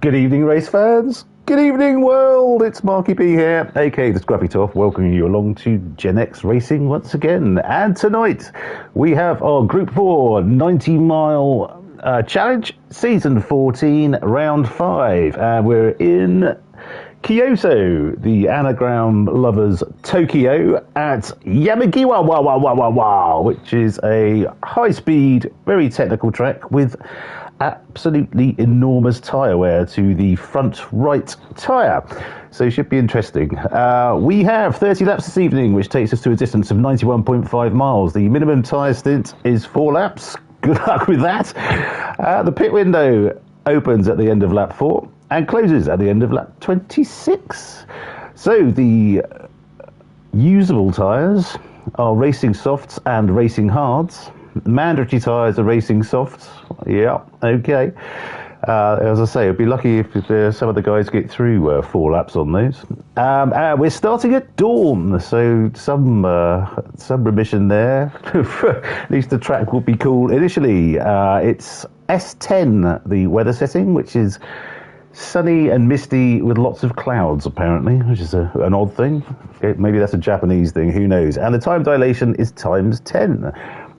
Good evening, race fans. Good evening, world. It's Marky B here, aka the Scruffy Top, welcoming you along to Gen X Racing once again. And tonight we have our Group 4 90-mile challenge, season 14, round 5. And we're in Kyoto, the anagram lovers Tokyo, at Yamigiwawawah, which is a high-speed, very technical track with absolutely enormous tyre wear to the front right tyre. So it should be interesting. We have 30 laps this evening, which takes us to a distance of 91.5 miles. The minimum tyre stint is 4 laps. Good luck with that. The pit window opens at the end of lap 4 and closes at the end of lap 26. So the usable tyres are racing softs and racing hards. Mandatory tyres are racing softs. Yeah, okay. As I say, I'd be lucky if some of the guys get through 4 laps on those. We're starting at dawn, so some remission there. At least the track will be cool initially. It's S10, the weather setting, which is sunny and misty with lots of clouds, apparently, which is an odd thing. Okay, maybe that's a Japanese thing, who knows. And the time dilation is times 10.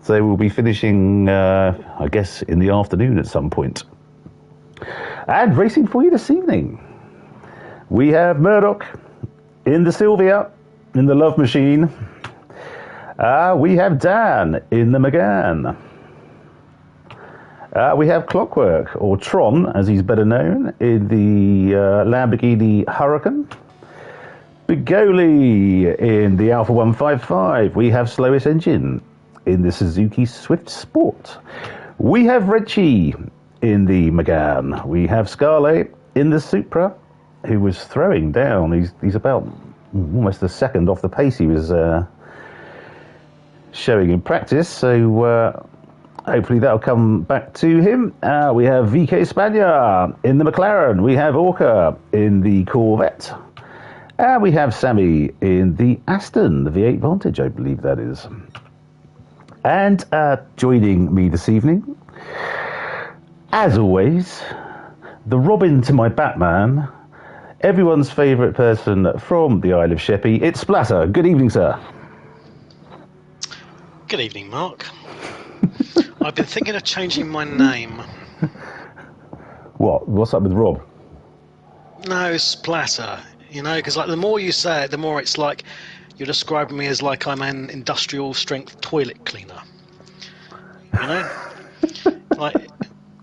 So we'll be finishing, I guess, in the afternoon at some point. And racing for you this evening, we have Murdoch in the Sylvia, in the Love Machine. We have Dan in the McGann. We have Clockwork, or Tron, as he's better known, in the Lamborghini Huracan. Bigoli in the Alpha 155. We have Slowest Engine in the Suzuki Swift Sport. We have Reggie in the McGann. We have Scarlet in the Supra, who was throwing down. He's about almost a second off the pace he was showing in practice. So hopefully that'll come back to him. We have VK Spagna in the McLaren. We have Orca in the Corvette. And we have Sammy in the Aston, the V8 Vantage, I believe that is. And joining me this evening, as always, the Robin to my Batman, everyone's favourite person from the Isle of Sheppey, it's Splatter. Good evening, sir. Good evening, Mark. I've been thinking of changing my name. What? What's up with Rob? No, Splatter. You know, because like the more you say it, the more it's like you're describing me as like I'm an industrial strength toilet cleaner. You know? Like,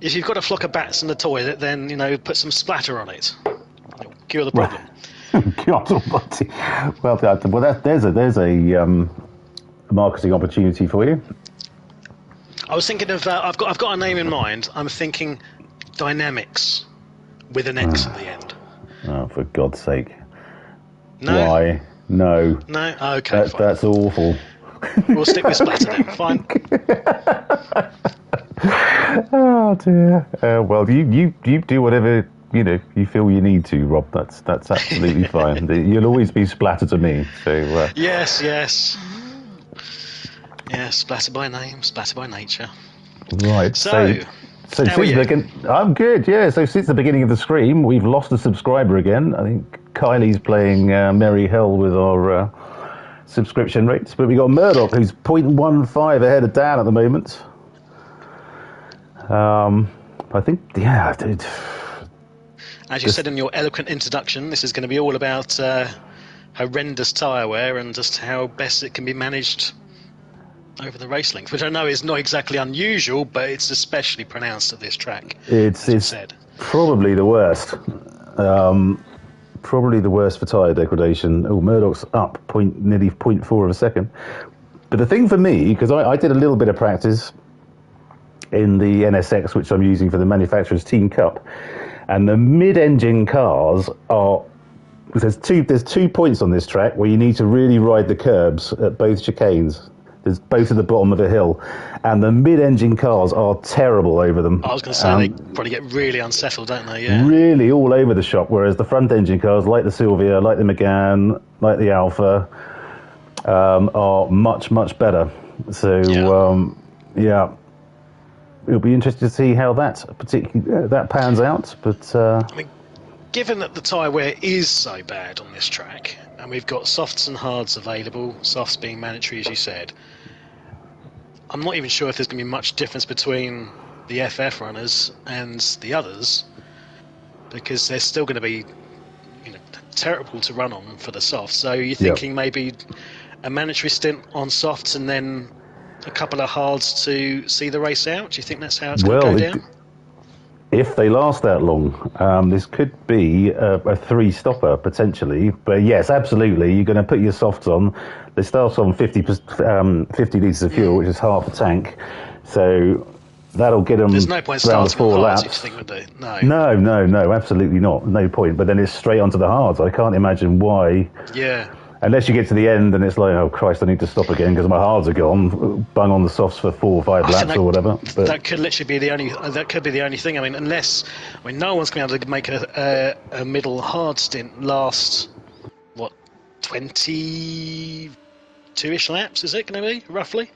if you've got a flock of bats in the toilet, then, you know, put some splatter on it. It'll cure the problem. God almighty. Well, there's a marketing opportunity for you. I was thinking of, I've got a name in mind. I'm thinking Dynamics with an X at the end. Oh, for God's sake. No? Why? No. No? Okay, fine. That's awful. We'll stick with splatter then. Fine. Oh dear. Well, you do whatever you feel you need to, Rob. That's absolutely fine. You'll always be Splatter to me. So yes. Yeah, splatter by name, splatter by nature. Right. So since I'm good. Yeah. So since the beginning of the stream, we've lost a subscriber again. I think Kylie's playing merry hell with our subscription rates, but we got Murdoch, who's 0.15 ahead of Dan at the moment. I think, yeah, dude. As you said in your eloquent introduction, this is going to be all about horrendous tyre wear and just how best it can be managed over the race length, which I know is not exactly unusual, but it's especially pronounced at this track. It's probably the worst. Probably the worst for tyre degradation. Oh, Murdoch's up nearly 0.4 of a second. But the thing for me, because I did a little bit of practice in the NSX, which I'm using for the manufacturer's Team Cup, and the mid-engine cars are... There's two points on this track where you need to really ride the curbs at both chicanes. There's both at the bottom of the hill, and the mid-engine cars are terrible over them. I was going to say, they probably get really unsettled, don't they? Yeah. Really all over the shop, whereas the front-engine cars, like the Sylvia, like the McGann, like the Alpha, are much, much better. So, yeah. it'll be interesting to see how that pans out. But I mean, given that the tyre wear is so bad on this track, and we've got softs and hards available, softs being mandatory, as you said, I'm not even sure if there's going to be much difference between the FF runners and the others, because they're still going to be, terrible to run on for the softs. So you're thinking maybe a mandatory stint on softs and then a couple of hards to see the race out? Do you think that's how it's going to go down? If they last that long, this could be a three-stopper potentially. But yes, absolutely, you're going to put your softs on. They start on 50 litres of fuel, which is half a tank. So that'll get them. There's no point around starting 4 on laps. hards, you think, would they? No, absolutely not. No point. But then it's straight onto the hards. I can't imagine why. Yeah. Unless you get to the end and it's like, oh Christ, I need to stop again because my hards are gone. Bung on the softs for 4 or 5 laps or whatever. But that could literally be the only. That could be the only thing. I mean, no one's going to be able to make a middle hard stint last 22-ish laps. Is it going to be roughly?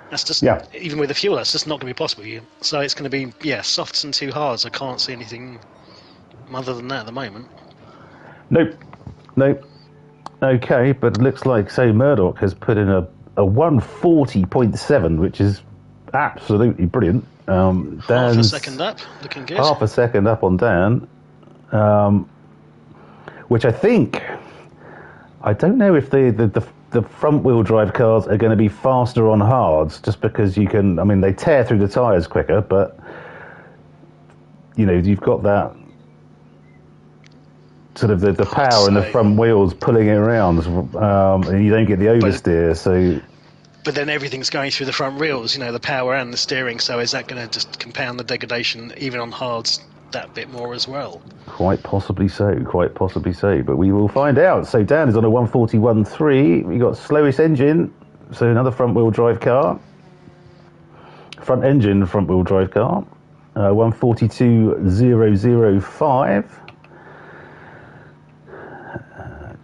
That's just even with the fuel. That's just not going to be possible. So it's going to be softs and 2 hards. I can't see anything other than that at the moment. Nope. Okay, but it looks like, Murdoch has put in a 140.7, which is absolutely brilliant. Dan's half a second up, looking good. Half a second up on Dan, which I don't know if the front-wheel drive cars are going to be faster on hards, just because they tear through the tyres quicker, but, you've got that sort of the power in the front wheels pulling it around, and you don't get the oversteer. But then everything's going through the front wheels, the power and the steering. So is that going to just compound the degradation even on hards that bit more as well? Quite possibly so. But we will find out. So Dan is on a 141.3. We got slowest engine, so another front wheel drive car. Front engine front wheel drive car, 142.005.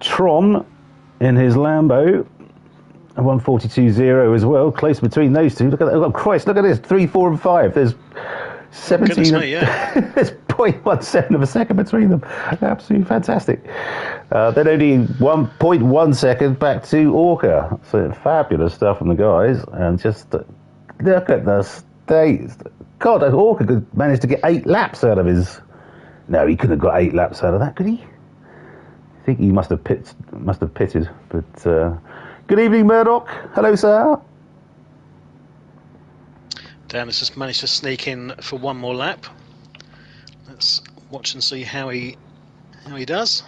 Tron in his Lambo, 142.0 as well, close between those two. Look at that. Oh Christ, look at this, 3, 4 and 5. There's 17 there's 0.17 of a second between them. Absolutely fantastic. Then only 1.1 second back to Orca. So fabulous stuff from the guys. And just look at the state. God, Orca could manage to get 8 laps out of his. No, he couldn't have got 8 laps out of that, could he? I think he must have pitted. But good evening, Murdoch. Hello, sir. Dan has just managed to sneak in for one more lap. Let's watch and see how he does.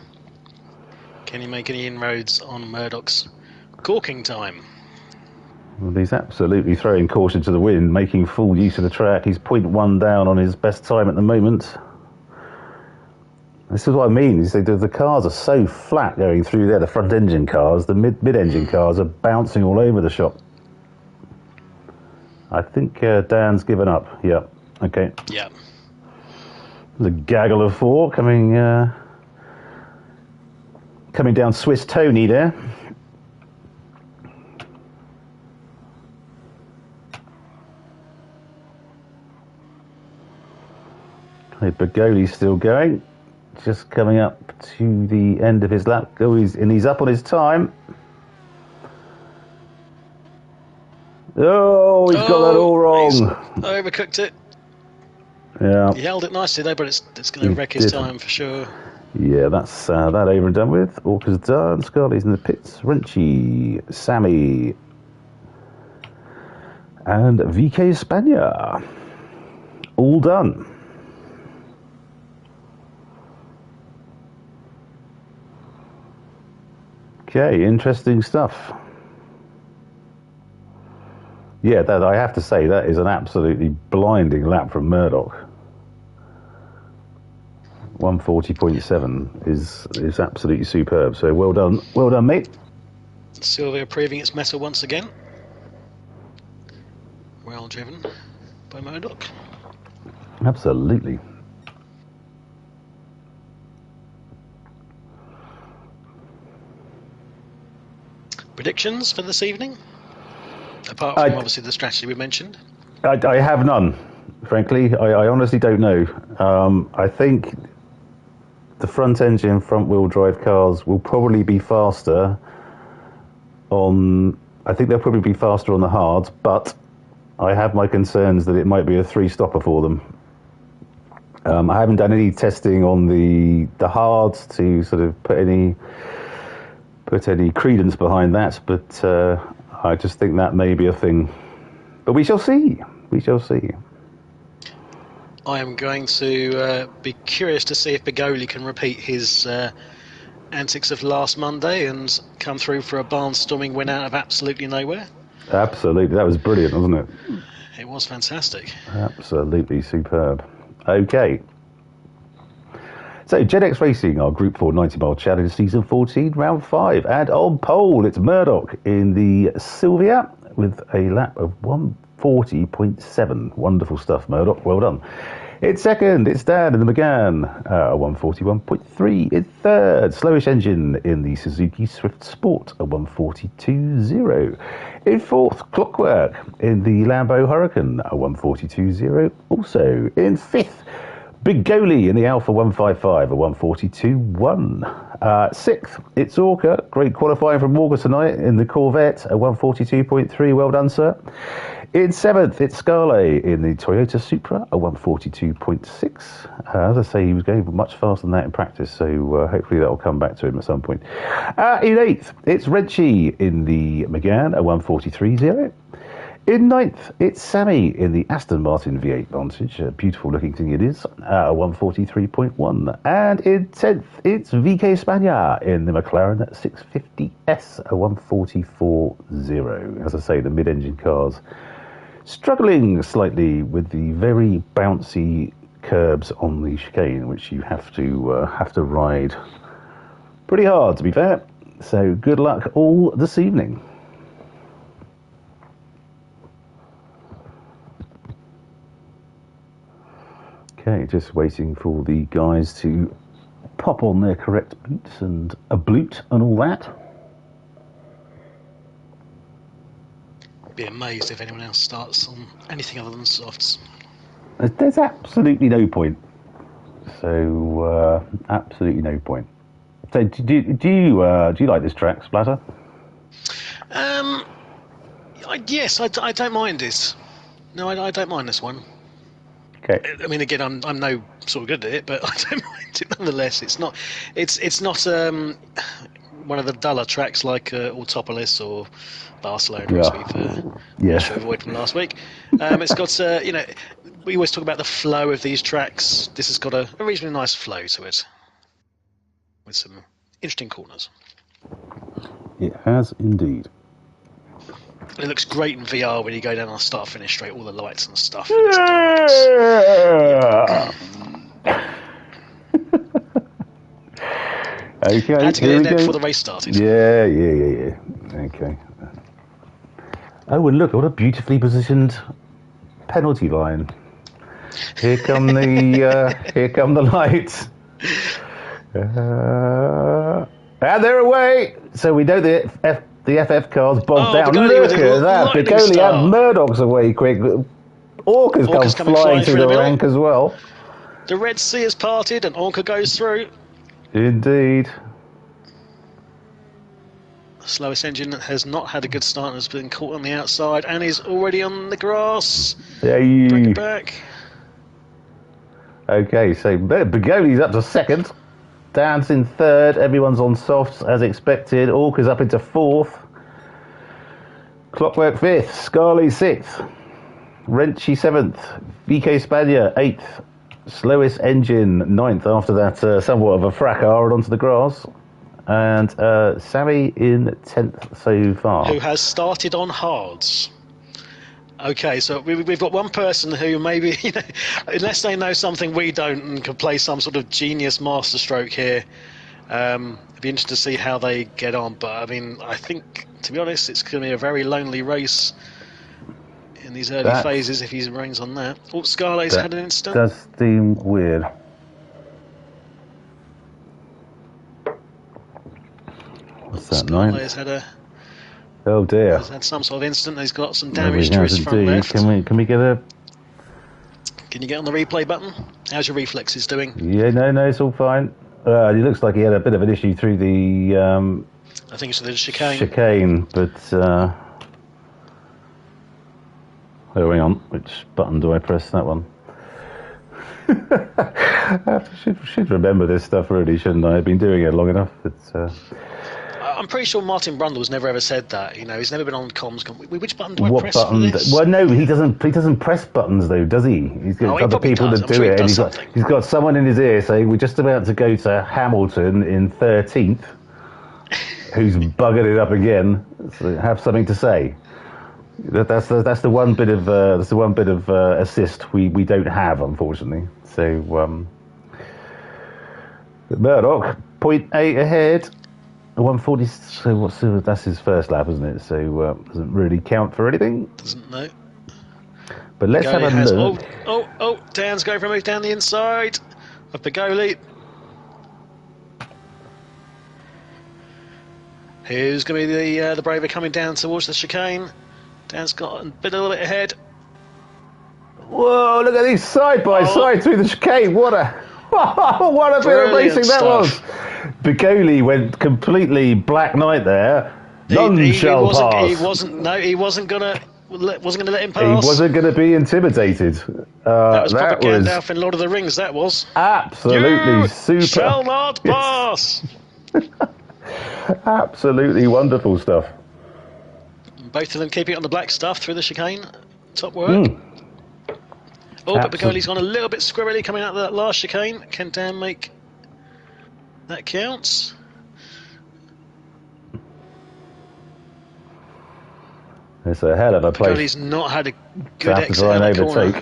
Can he make any inroads on Murdoch's corking time? Well, he's absolutely throwing caution to the wind, making full use of the track. He's 0.1 down on his best time at the moment. This is what I mean. The cars are so flat going through there. The front engine cars, the mid-engine cars are bouncing all over the shop. I think Dan's given up. Yeah. Okay. Yeah. The gaggle of 4 coming down Swiss Tony there. Okay, Bergoli's still going. Just coming up to the end of his lap. Oh, he's up on his time. Oh, he's got that all wrong. Overcooked it. Yeah. He held it nicely though, but it's going to wreck his time for sure. Yeah, that's that over and done with. Orca's done. Scarley's in the pits. Renchi, Sammy, and VK Spania. All done. Okay, interesting stuff. Yeah, that I have to say, that is an absolutely blinding lap from Murdoch. 140.7 is absolutely superb. So well done, mate. Sylvia proving its mettle once again. Well driven by Murdoch. Absolutely. Predictions for this evening? Apart from obviously the strategy we mentioned. I have none. Frankly, I honestly don't know. I think the front engine, front wheel drive cars will probably be faster on. I think they'll probably be faster on the hards, but I have my concerns that it might be a 3-stopper for them. I haven't done any testing on the hards to sort of put any credence behind that, but I just think that may be a thing. But we shall see. We shall see. I am going to be curious to see if Bigoli can repeat his antics of last Monday and come through for a barnstorming win out of absolutely nowhere. Absolutely, that was brilliant, wasn't it? It was fantastic. Absolutely superb. Okay. So, GenX Racing, our Group 4-90 mile challenge, season 14, round 5. And on pole, it's Murdoch in the Sylvia with a lap of 140.7. Wonderful stuff, Murdoch. Well done. In second, it's Dan in the McGann, 141.3. In third, slowish engine in the Suzuki Swift Sport, a 142.0. In fourth, Clockwork in the Lambo Hurricane, a 142.0. Also, in fifth, Big Goalie in the Alpha 155, a 142.1. Sixth, it's Orca. Great qualifying from Orca tonight in the Corvette, a 142.3. Well done, sir. In seventh, it's Scarlet in the Toyota Supra, a 142.6. As I say, he was going much faster than that in practice, so hopefully that will come back to him at some point. In eighth, it's Redchi in the Megane, a 143.0. In ninth, it's Sammy in the Aston Martin V8 Vantage, a beautiful looking thing it is, 143.1. And in 10th, it's VK Spagna in the McLaren 650S, a 144.0. As I say, the mid-engine cars struggling slightly with the very bouncy curbs on the chicane, which you have to ride pretty hard, to be fair. So good luck all this evening. Okay, just waiting for the guys to pop on their correct boots and a blute and all that. Be amazed if anyone else starts on anything other than softs. There's absolutely no point. So, absolutely no point. So, do you like this track, Splatter? Yes, I don't mind it. No, I don't mind this one. Okay. I mean, again, I'm no sort of good at it, but I don't mind it nonetheless. It's not one of the duller tracks like Autopolis or Barcelona, as we've to avoid from last week. It's got we always talk about the flow of these tracks. This has got a reasonably nice flow to it, with some interesting corners. It has indeed. It looks great in VR when you go down on start-finish straight, all the lights and stuff. Okay, I had to get in there before the race started. Yeah. Okay. Oh, and look, what a beautifully positioned penalty line. Here come the lights. And they're away. So we know the FF car's bogged down. Look at that. Bigoli and Murdoch's away quick. Orca's come flying through the rank as well. The Red Sea is parted and Orca goes through. Indeed. The slowest engine has not had a good start and has been caught on the outside and is already on the grass. Hey. Bring it back. Okay, so Bigoli's up to second. Dan's in third. Everyone's on softs as expected. Orca's up into fourth. Clockwork fifth. Scarley sixth. Renchi seventh. VK Spagna eighth. Slowest engine ninth after that somewhat of a fracas onto the grass. And Sammy in 10th so far. Who has started on hards. Okay, so we've got one person who maybe, unless they know something we don't and can play some sort of genius masterstroke here, it'd be interesting to see how they get on. But I mean, I think, to be honest, it's going to be a very lonely race in these early phases if he rings on that. Oh, Scarlet's had an incident. Does seem weird. What's that, Scarlet's had a... Oh dear. He's had some sort of incident. He's got some damage to his front left. Can we get a Can you get on the replay button? How's your reflexes doing? Yeah, no, it's all fine. He looks like he had a bit of an issue through the I think it's the chicane. chicane, but oh, hang on, which button do I press? That one. I should remember this stuff, really, shouldn't I? I've been doing it long enough. I'm pretty sure Martin Brundle's never ever said that. You know, he's never been on comms. Which button do I What press button? for this? Well, no, he doesn't. He doesn't press buttons, though, does he? He's got he other probably people does. to I'm do sure he it, and does he's got someone in his ear saying, "We're just about to go to Hamilton in 13th." Who's buggered it up again? So have something to say. That's the one bit of assist we don't have, unfortunately. So Murdoch 0.8 ahead, 140. So that's his first lap, isn't it? So doesn't really count for anything. Doesn't know. But let's have a look. Oh! Dan's going for a move down the inside of Begoli. Who's going to be the braver coming down towards the chicane? Dan's got a little bit ahead. Whoa! Look at these side by side through the chicane. What a bit of racing that was. Begoli went completely Black Knight there. None shall pass. He wasn't gonna let him pass. He wasn't going to be intimidated. That was proper Gandalf in Lord of the Rings. That was absolutely super. Shall not pass. Absolutely wonderful stuff. Both of them keeping it on the black stuff through the chicane. Top work. But Begoli's gone a little bit squirrely coming out of that last chicane. Can Dan make that counts? It's a hell of a place. Begoli's not had a good exit out of the corner.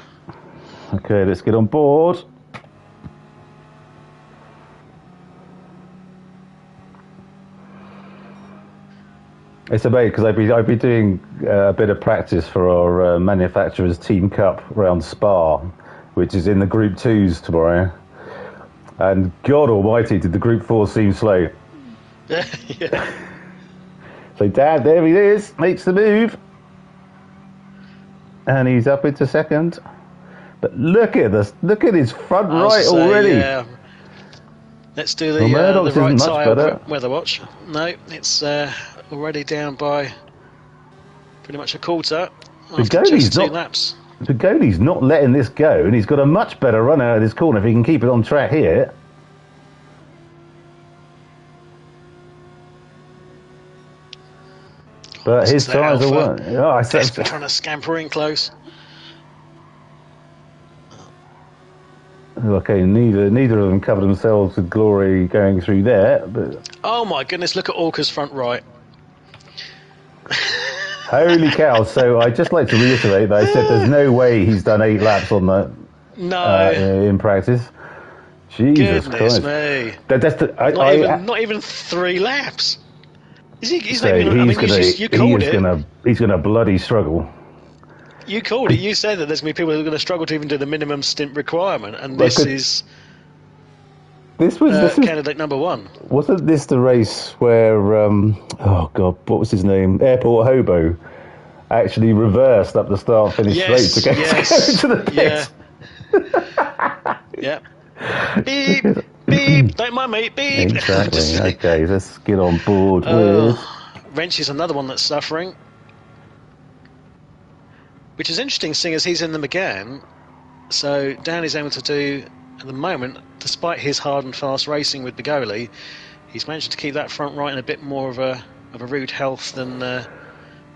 Okay, let's get on board. It's amazing because I've been doing a bit of practice for our manufacturers team cup round Spa, which is in the Group 2s tomorrow. And God Almighty, did the Group 4 seem slow? Yeah. So Dad, there he is, makes the move, and he's up into second. But look at this! Look at his front right already. Yeah. Let's do the right tyre weather watch. No, it's already down by pretty much a quarter after just 2 laps. Begoli's not letting this go, and he's got a much better run out of this corner if he can keep it on track here. But his tyres are desperate, trying to scamper in close. Okay, neither of them covered themselves with glory going through there. But oh my goodness, look at Orca's front right. Holy cow! So I'd just like to reiterate that I said there's no way he's done 8 laps on that. No. In practice. Jesus Goodness Christ. me. Not even 3 laps. He's not even, you called it. He's gonna bloody struggle. You called it. You said that there's going to be people who are going to struggle to even do the minimum stint requirement, and this is candidate number 1. Wasn't this the race where oh God, what was his name? Airport Hobo actually reversed up the start, finish straight to go to the pit. Yeah. Beep, beep. Don't mind me. Beep. Exactly. Okay, let's get on board with. Wrench is another one that's suffering. Which is interesting, seeing as he's in the McGann. So Dan is able to do, at the moment, despite his hard and fast racing with Begoli, he's managed to keep that front right in a bit more of a rude health than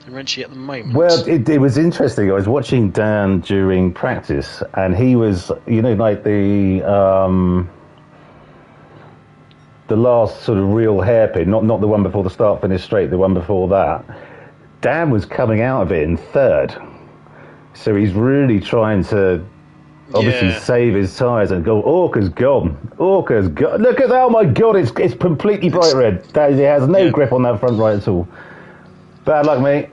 Wrenchy at the moment. Well, it was interesting. I was watching Dan during practice, and he was, like the last sort of real hairpin, not the one before the start finish straight, the one before that. Dan was coming out of it in 3rd. So he's really trying to obviously save his tyres and go, Orca's gone. Look at that. Oh my God, it's completely bright red. He has no grip on that front right at all. Bad luck, mate.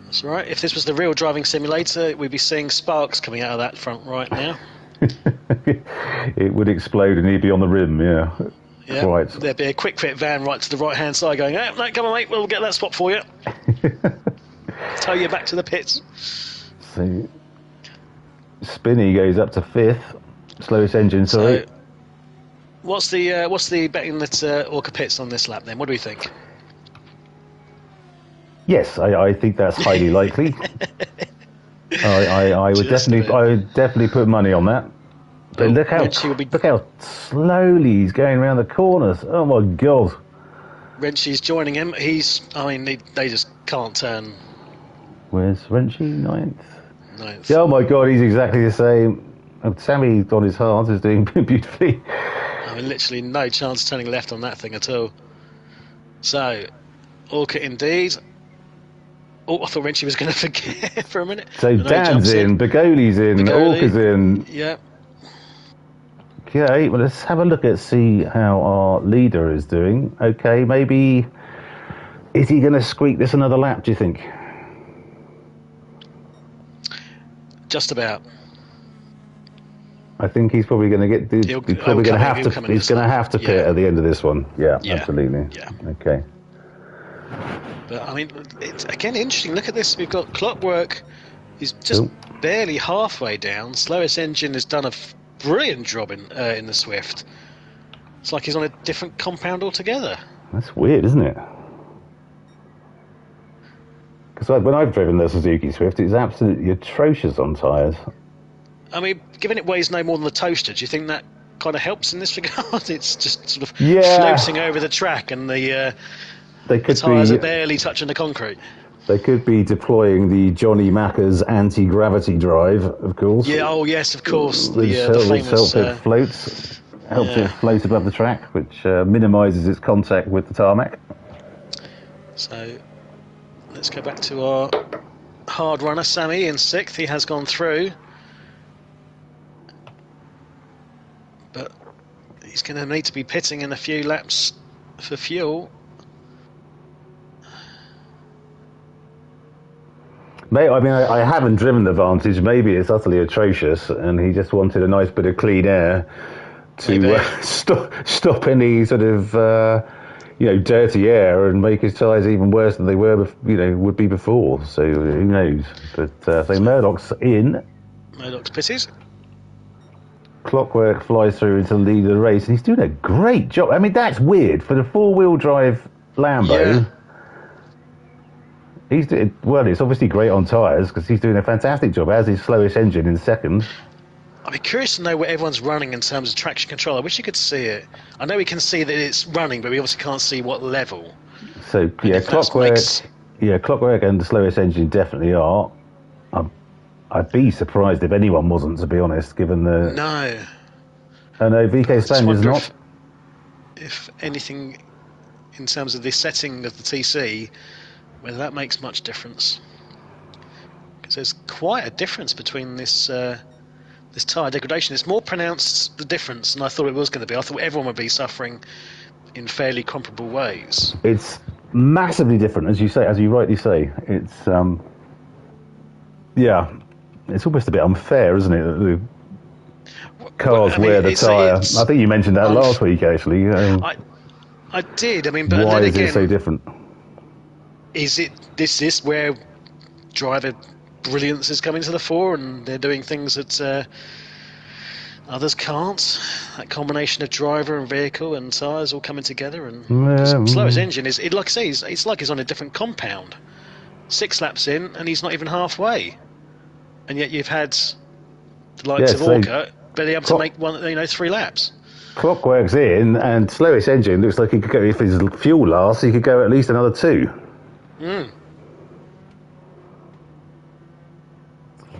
That's all right. If this was the real driving simulator, we'd be seeing sparks coming out of that front right now. It would explode and he'd be on the rim, yeah. Yeah, right. There'd be a quick fit van right to the right-hand side going, no, come on, mate, we'll get that spot for you. Tow you back to the pits. So, Spinney goes up to 5th. Slowest engine, sorry. So, what's the betting that Orca pits on this lap then? What do we think? Yes, I think that's highly likely. I would definitely put money on that. But look how slowly he's going around the corners. Oh my god! Wrenchy's joining him. They just can't turn. Where's Wrenchy? Ninth. Yeah, oh my god, he's exactly the same. And Sammy on his hard is doing beautifully. I mean, literally no chance turning left on that thing at all. So, Orca indeed. Oh, I thought Wrenchy was going to forget for a minute. So Dan's in, Begoli's in, Orca's in. Yeah. Okay, well, let's have a look at see how our leader is doing. Okay, maybe is he going to squeak this another lap? Do you think? Just about. I think he's probably going to get. He's going to have to pit at the end of this one. Yeah, absolutely. Yeah. Okay. But I mean, it's again interesting. Look at this. We've got Clockwork. He's just barely halfway down. Slowest Engine has done a brilliant job in the Swift. It's like he's on a different compound altogether. That's weird, isn't it? Because when I've driven the Suzuki Swift, it's absolutely atrocious on tyres. I mean, given it weighs no more than the toaster, do you think that kind of helps in this regard? It's just sort of floating over the track, and the tyres are barely touching the concrete. They could be deploying the Johnny Macca's anti-gravity drive, of course. Yeah, oh yes, of course. The famous... helps it float above the track, which minimises its contact with the tarmac. So, let's go back to our hard runner, Sammy, in 6th. He has gone through. But he's going to need to be pitting in a few laps for fuel. I mean, I haven't driven the Vantage. Maybe it's utterly atrocious, and he just wanted a nice bit of clean air to stop any sort of dirty air and make his tyres even worse than they were, would be before. So who knows? But so Murdoch's in. Murdoch's pitted. Clockwork flies through into the lead of the race, and he's doing a great job. I mean, that's weird for the four-wheel drive Lambo. Yeah. He's doing well. It's obviously great on tyres because he's doing a fantastic job. As his slowest engine in 2nd. I'd be curious to know where everyone's running in terms of traction control. I wish you could see it. I know we can see that it's running, but we obviously can't see what level. So Clockwork, Clockwork and the slowest engine definitely are. I'd be surprised if anyone wasn't, to be honest, given the. No. I know VK Spaniard's not. If anything, in terms of the setting of the TC, whether that makes much difference, because there's quite a difference between this tyre degradation. It's more pronounced, the difference, than I thought it was going to be. I thought everyone would be suffering in fairly comparable ways. It's massively different, as you rightly say. It's it's almost a bit unfair, isn't it? That the cars wear the tyre. I think you mentioned that last week, actually. I did. I mean, but why then is again, it so different? Is it this where driver brilliance is coming to the fore, and they're doing things that others can't? That combination of driver and vehicle and tyres all coming together, and slowest engine is. Like I say, it's like he's on a different compound. 6 laps in, and he's not even halfway, and yet you've had the likes of Orca barely able to make 3 laps. Clockwork's in, and slowest engine looks like he could go, if his fuel lasts, he could go at least another 2.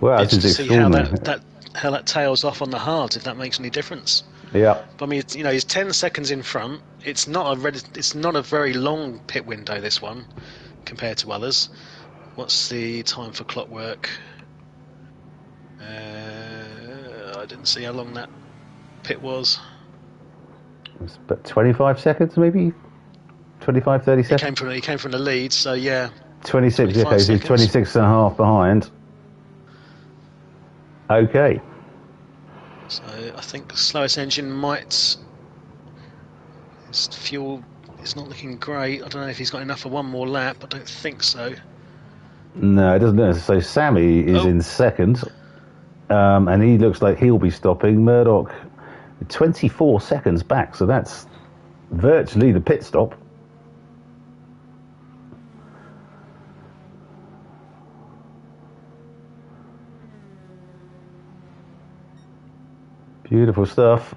Well, that's to see how that tails off on the hards, if that makes any difference. Yeah. But I mean, he's 10 seconds in front. It's not a very long pit window, this one, compared to others. What's the time for Clockwork? I didn't see how long that pit was. It was about 25 seconds, maybe? 25, 30 seconds? He came from the lead, so yeah. 26, okay, so he's 26 and a half behind. Okay. So I think the slowest engine might... His fuel is not looking great. I don't know if he's got enough for one more lap. I don't think so. No, it doesn't. So Sammy is in 2nd. And he looks like he'll be stopping. Murdoch 24 seconds back, so that's virtually the pit stop. Beautiful stuff.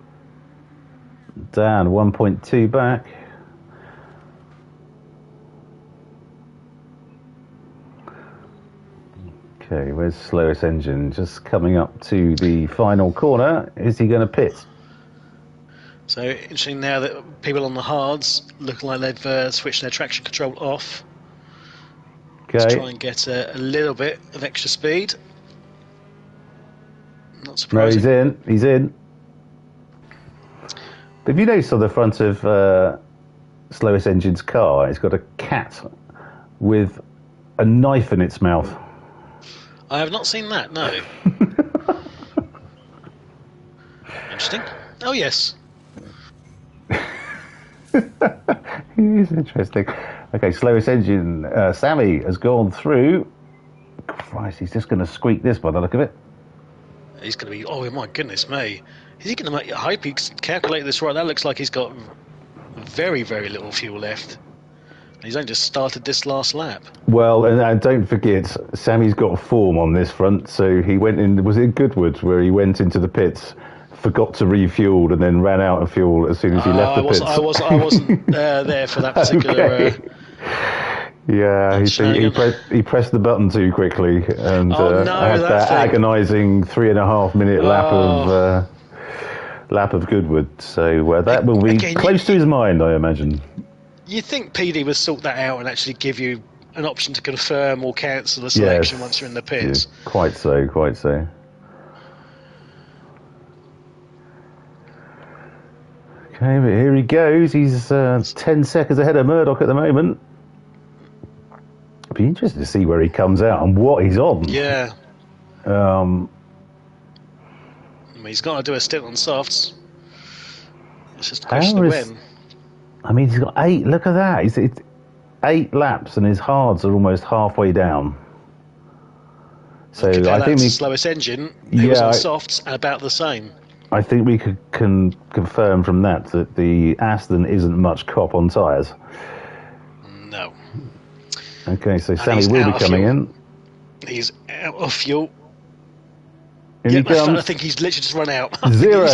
Dan 1.2 back. Okay, where's slowest engine? Just coming up to the final corner. Is he going to pit? So interesting now that people on the hards look like they've switched their traction control off. Okay. Let's try and get a little bit of extra speed. Not surprising. No, he's in. Have you noticed on the front of slowest engine's car, it's got a cat with a knife in its mouth? I have not seen that, no. Interesting. Oh, yes. It is interesting. Okay, slowest engine. Sammy has gone through. Christ, he's just going to squeak this by the look of it. He's going to be... Oh, my goodness me. Is he going to make... I hope he's calculated this right. That looks like he's got very, very little fuel left. He's only just started this last lap. Well, and don't forget, Sammy's got form on this front, so he went in... Was it Goodwood, where he went into the pits, forgot to refuel, and then ran out of fuel as soon as he left the pits? I wasn't there for that particular... Okay. Yeah, he pressed the button too quickly and had that agonising 3.5 minute lap of Goodwood. So that will be close to his mind, I imagine. You think PD would sort that out and actually give you an option to confirm or cancel the selection once you're in the pits? Yeah, quite so. Okay, but here he goes. He's 10 seconds ahead of Murdoch at the moment. It'd be interesting to see where he comes out and what he's on. Yeah. He's got to do a stint on softs. It's just a question of when. I mean, he's got 8. Look at that. It's 8 laps and his hards are almost halfway down. So I think the slowest engine, who was on softs, about the same. I think we can confirm from that the Aston isn't much cop on tyres. No. Okay, so Sammy will be coming in. He's out of fuel. In he comes. I think he's literally just run out. Zero.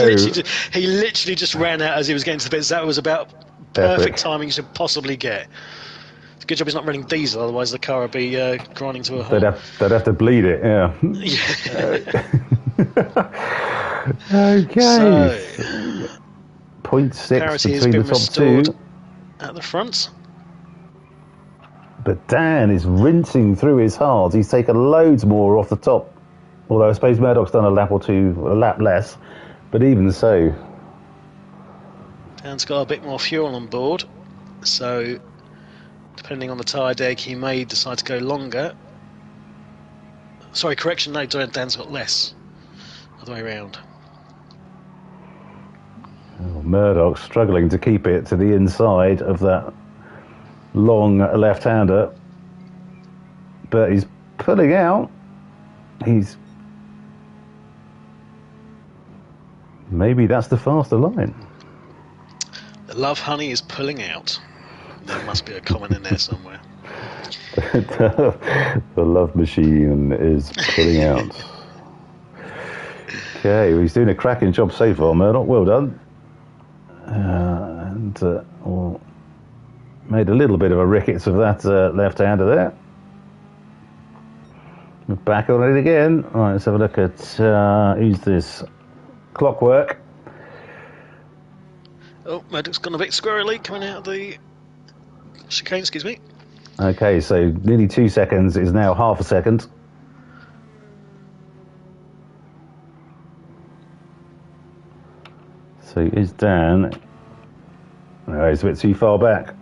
He literally just ran out as he was getting to the bits. That was about perfect timing you should possibly get. It's a good job he's not running diesel, otherwise the car would be grinding to a halt. They'd have to bleed it, yeah. Okay. So, 0.6 between the top two. At the front. But Dan is rinsing through his hards. He's taken loads more off the top. Although I suppose Murdoch's done a lap less. But even so. Dan's got a bit more fuel on board. So, depending on the tyre deg, he may decide to go longer. Sorry, correction, no, Dan's got less. Other way around. Oh, Murdoch struggling to keep it to the inside of that long left-hander, but he's pulling out. Maybe that's the faster line. The Love Honey is pulling out. There must be a comment in there somewhere. The love machine is pulling out. Okay, well, he's doing a cracking job so far, Murdoch. Well done. Made a little bit of a rickets of that left-hander there. We're back on it again. Right, let's have a look at who's this? Clockwork. Oh, Murdoch's gone a bit squirrely coming out of the chicane, excuse me. Okay, so nearly 2 seconds is now half a second. So is Dan. Oh, he's a bit too far back.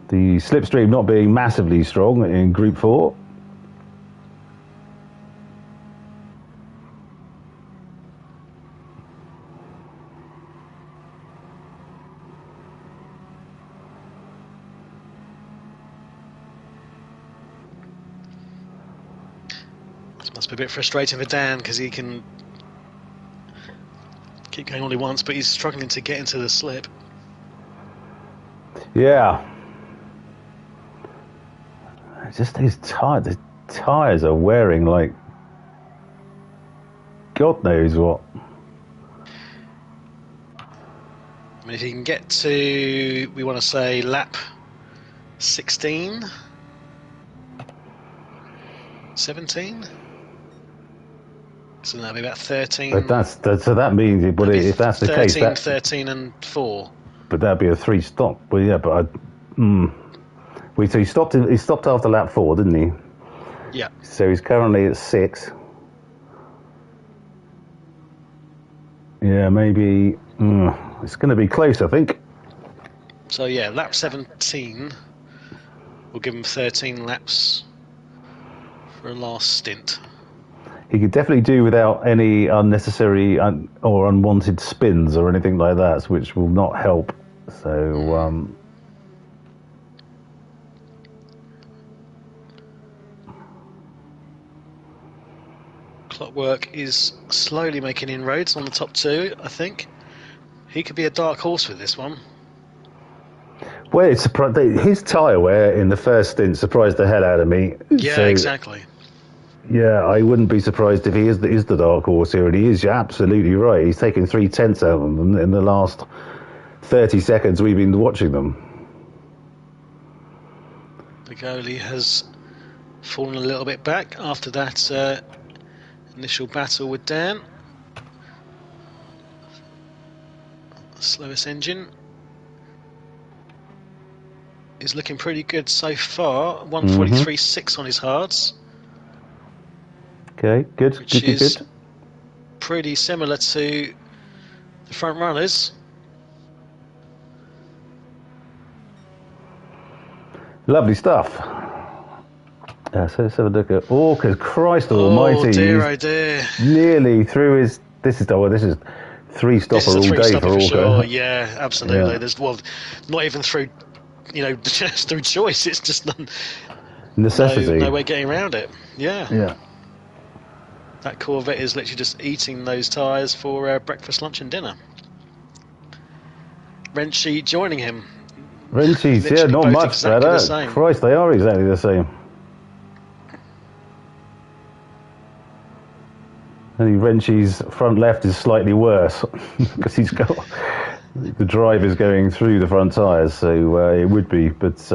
The slipstream not being massively strong in Group 4. This must be a bit frustrating for Dan because he can keep going all he wants, but he's struggling to get into the slip. Yeah. Just these tires. The tires are wearing like God knows what. I mean, if he can get to, we want to say lap 16, 17. So that'll be about 13. But so that means if that's the 13, case, 13 and 4. But that'd be a 3-stop. Well, yeah, but so he stopped. He stopped after lap 4, didn't he? Yeah. So he's currently at 6. Yeah, maybe it's going to be close, I think. So yeah, lap 17 will give him 13 laps for a last stint. He could definitely do without any unnecessary or unwanted spins or anything like that, which will not help. So Clockwork is slowly making inroads on the top 2, I think. He could be a dark horse with this one. Well, his tyre wear in the first stint surprised the hell out of me. Yeah, so, exactly. Yeah, I wouldn't be surprised if he is the dark horse here, and he is. You're absolutely right. He's taken 3/10 out of them in the last 30 seconds we've been watching them. The goalie has fallen a little bit back after that initial battle with Dan. Slowest engine is looking pretty good so far. 143.6 on his hards. Okay, good. Which is good. pretty similar to the front runners. Lovely stuff. So let's have a look at. Oh, because Christ Almighty! Oh dear, oh dear. Nearly through his. This is 3-stopper all day for Orca. Sure. Yeah, absolutely. Yeah. There's not even through, just through choice. It's just necessity. No way getting around it. Yeah. Yeah. That Corvette is literally just eating those tyres for breakfast, lunch, and dinner. Wrenchy joining him. Wrenchy's, yeah, not much exactly better. The same. Christ, they are exactly the same. Only Wrenchy's front left is slightly worse because he's got the drive is going through the front tyres, so it would be. But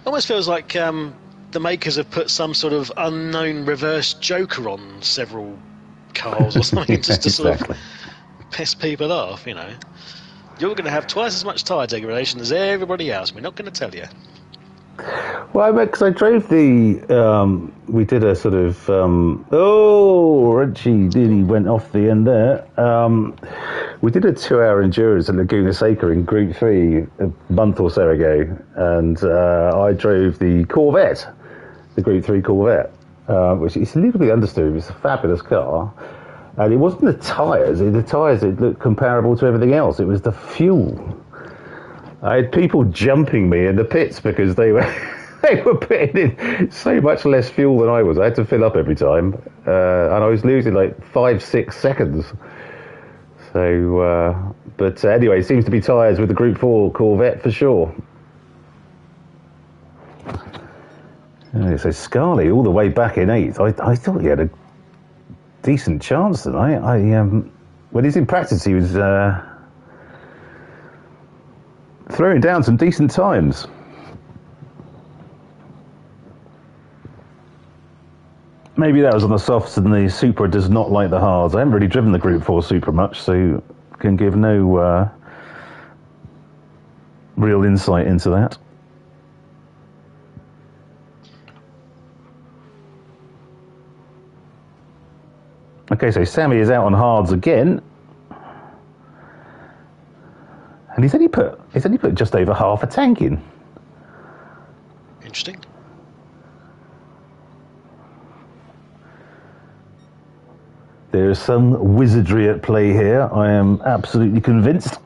almost feels like the makers have put some sort of unknown reverse Joker on several cars or something, just to sort of piss people off. You're going to have twice as much tyre degradation as everybody else. We're not going to tell you. Well, because I drove we did a sort of, Wrenchy nearly went off the end there. We did a 2-hour endurance at Laguna Seca in Group 3 a month or so ago, and I drove the Corvette, the Group 3 Corvette, which is a little bit understood. It's a fabulous car. And it wasn't the tyres. The tyres, it looked comparable to everything else. It was the fuel. I had people jumping me in the pits because they were putting in so much less fuel than I was. I had to fill up every time, and I was losing like 5-6 seconds. So, but anyway, it seems to be tyres with the Group 4 Corvette for sure. So Scarlett all the way back in 8th. I thought he had a decent chance tonight. When he's in practice, he was throwing down some decent times. Maybe that was on the softs, and the Supra does not like the hards. I haven't really driven the Group 4 Supra much, so can give no real insight into that. Okay, so Sammy is out on hards again, and he's only put just over half a tank in. Interesting. There is some wizardry at play here. I am absolutely convinced.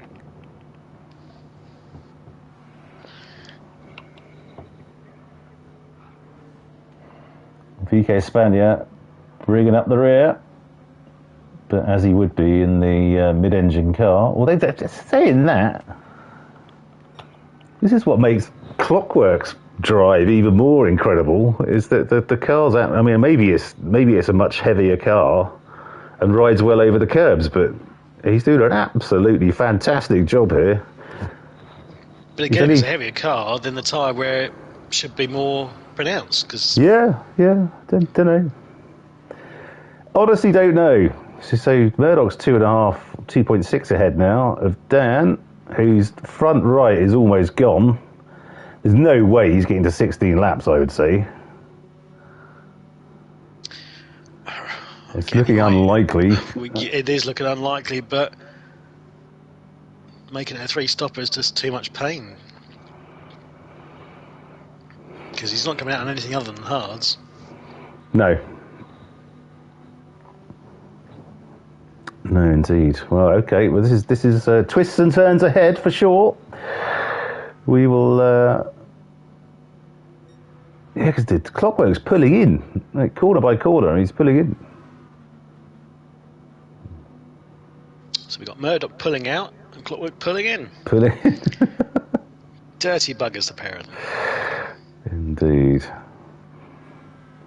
VK Spanier bringing up the rear, but as he would be in the mid-engine car. Well, they're saying that. This is what makes Clockwork's drive even more incredible. Is that the car's out? I mean, maybe it's a much heavier car and rides well over the curbs, but he's doing an absolutely fantastic job here. But again, it's a heavier car, then the tyre wear should be more pronounced. Cause Don't know. Honestly, don't know. So Murdoch's 2.6 ahead now of Dan, whose front right is almost gone. There's no way he's getting to 16 laps, I would say. It's looking unlikely. It is looking unlikely, but making it a 3-stopper is just too much pain. Because he's not coming out on anything other than hards. No. No, indeed. Well, okay. Well, this is twists and turns ahead for sure. We will. Yeah, because the Clockwork's pulling in, like corner by corner, and he's pulling in. So we got Murdoch pulling out and Clockwork pulling in. Pulling in. Dirty buggers, apparently. Indeed.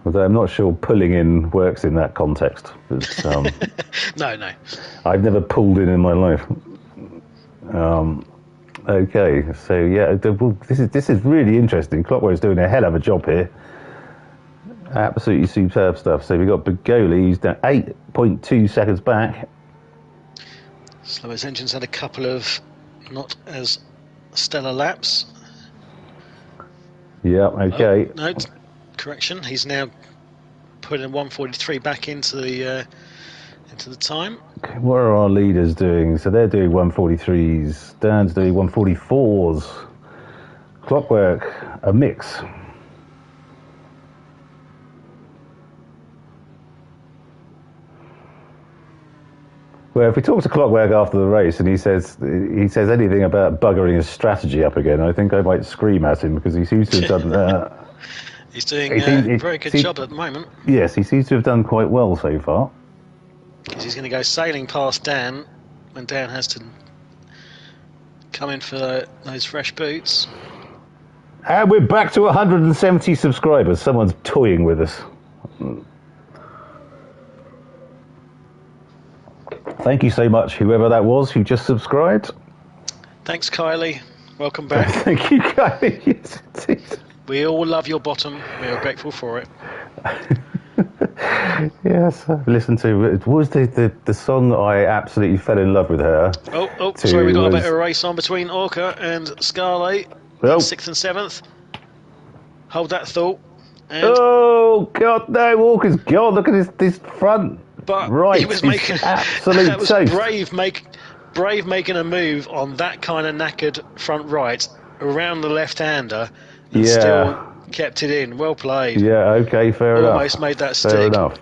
Although I'm not sure pulling in works in that context. But, No. I've never pulled in my life. Okay, so yeah, this is really interesting. Clockwork's doing a hell of a job here. Absolutely superb stuff. So we've got Begoli, who's down 8.2 seconds back. Slowest Engine's had a couple of not as stellar laps. Yeah, okay. Oh, no, correction. He's now putting 143 back into the time. Okay, what are our leaders doing? So they're doing 143s. Dan's doing 144s. Clockwork, a mix. Well, if we talk to Clockwork after the race and he says anything about buggering his strategy up again, I think I might scream at him, because he seems to have done. He's doing a very good job at the moment. Yes, he seems to have done quite well so far. Because he's going to go sailing past Dan when Dan has to come in for those fresh boots. And we're back to 170 subscribers. Someone's toying with us. Thank you so much, whoever that was who just subscribed. Thanks, Kylie. Welcome back. Thank you, Kylie. Yes, indeed. We all love your bottom. We are grateful for it. Yes, I've listened to it. Was the song I absolutely fell in love with her. Sorry, we got a better race on between Orca and Scarlet. 6th and 7th. Hold that thought. And oh God, no! Walker's gone. Look at this front. But right, he was making absolute that was toast. brave making a move on that kind of knackered front right around the left-hander and still kept it in. Well played. Yeah, okay, fair enough. Almost made that stick. Fair enough.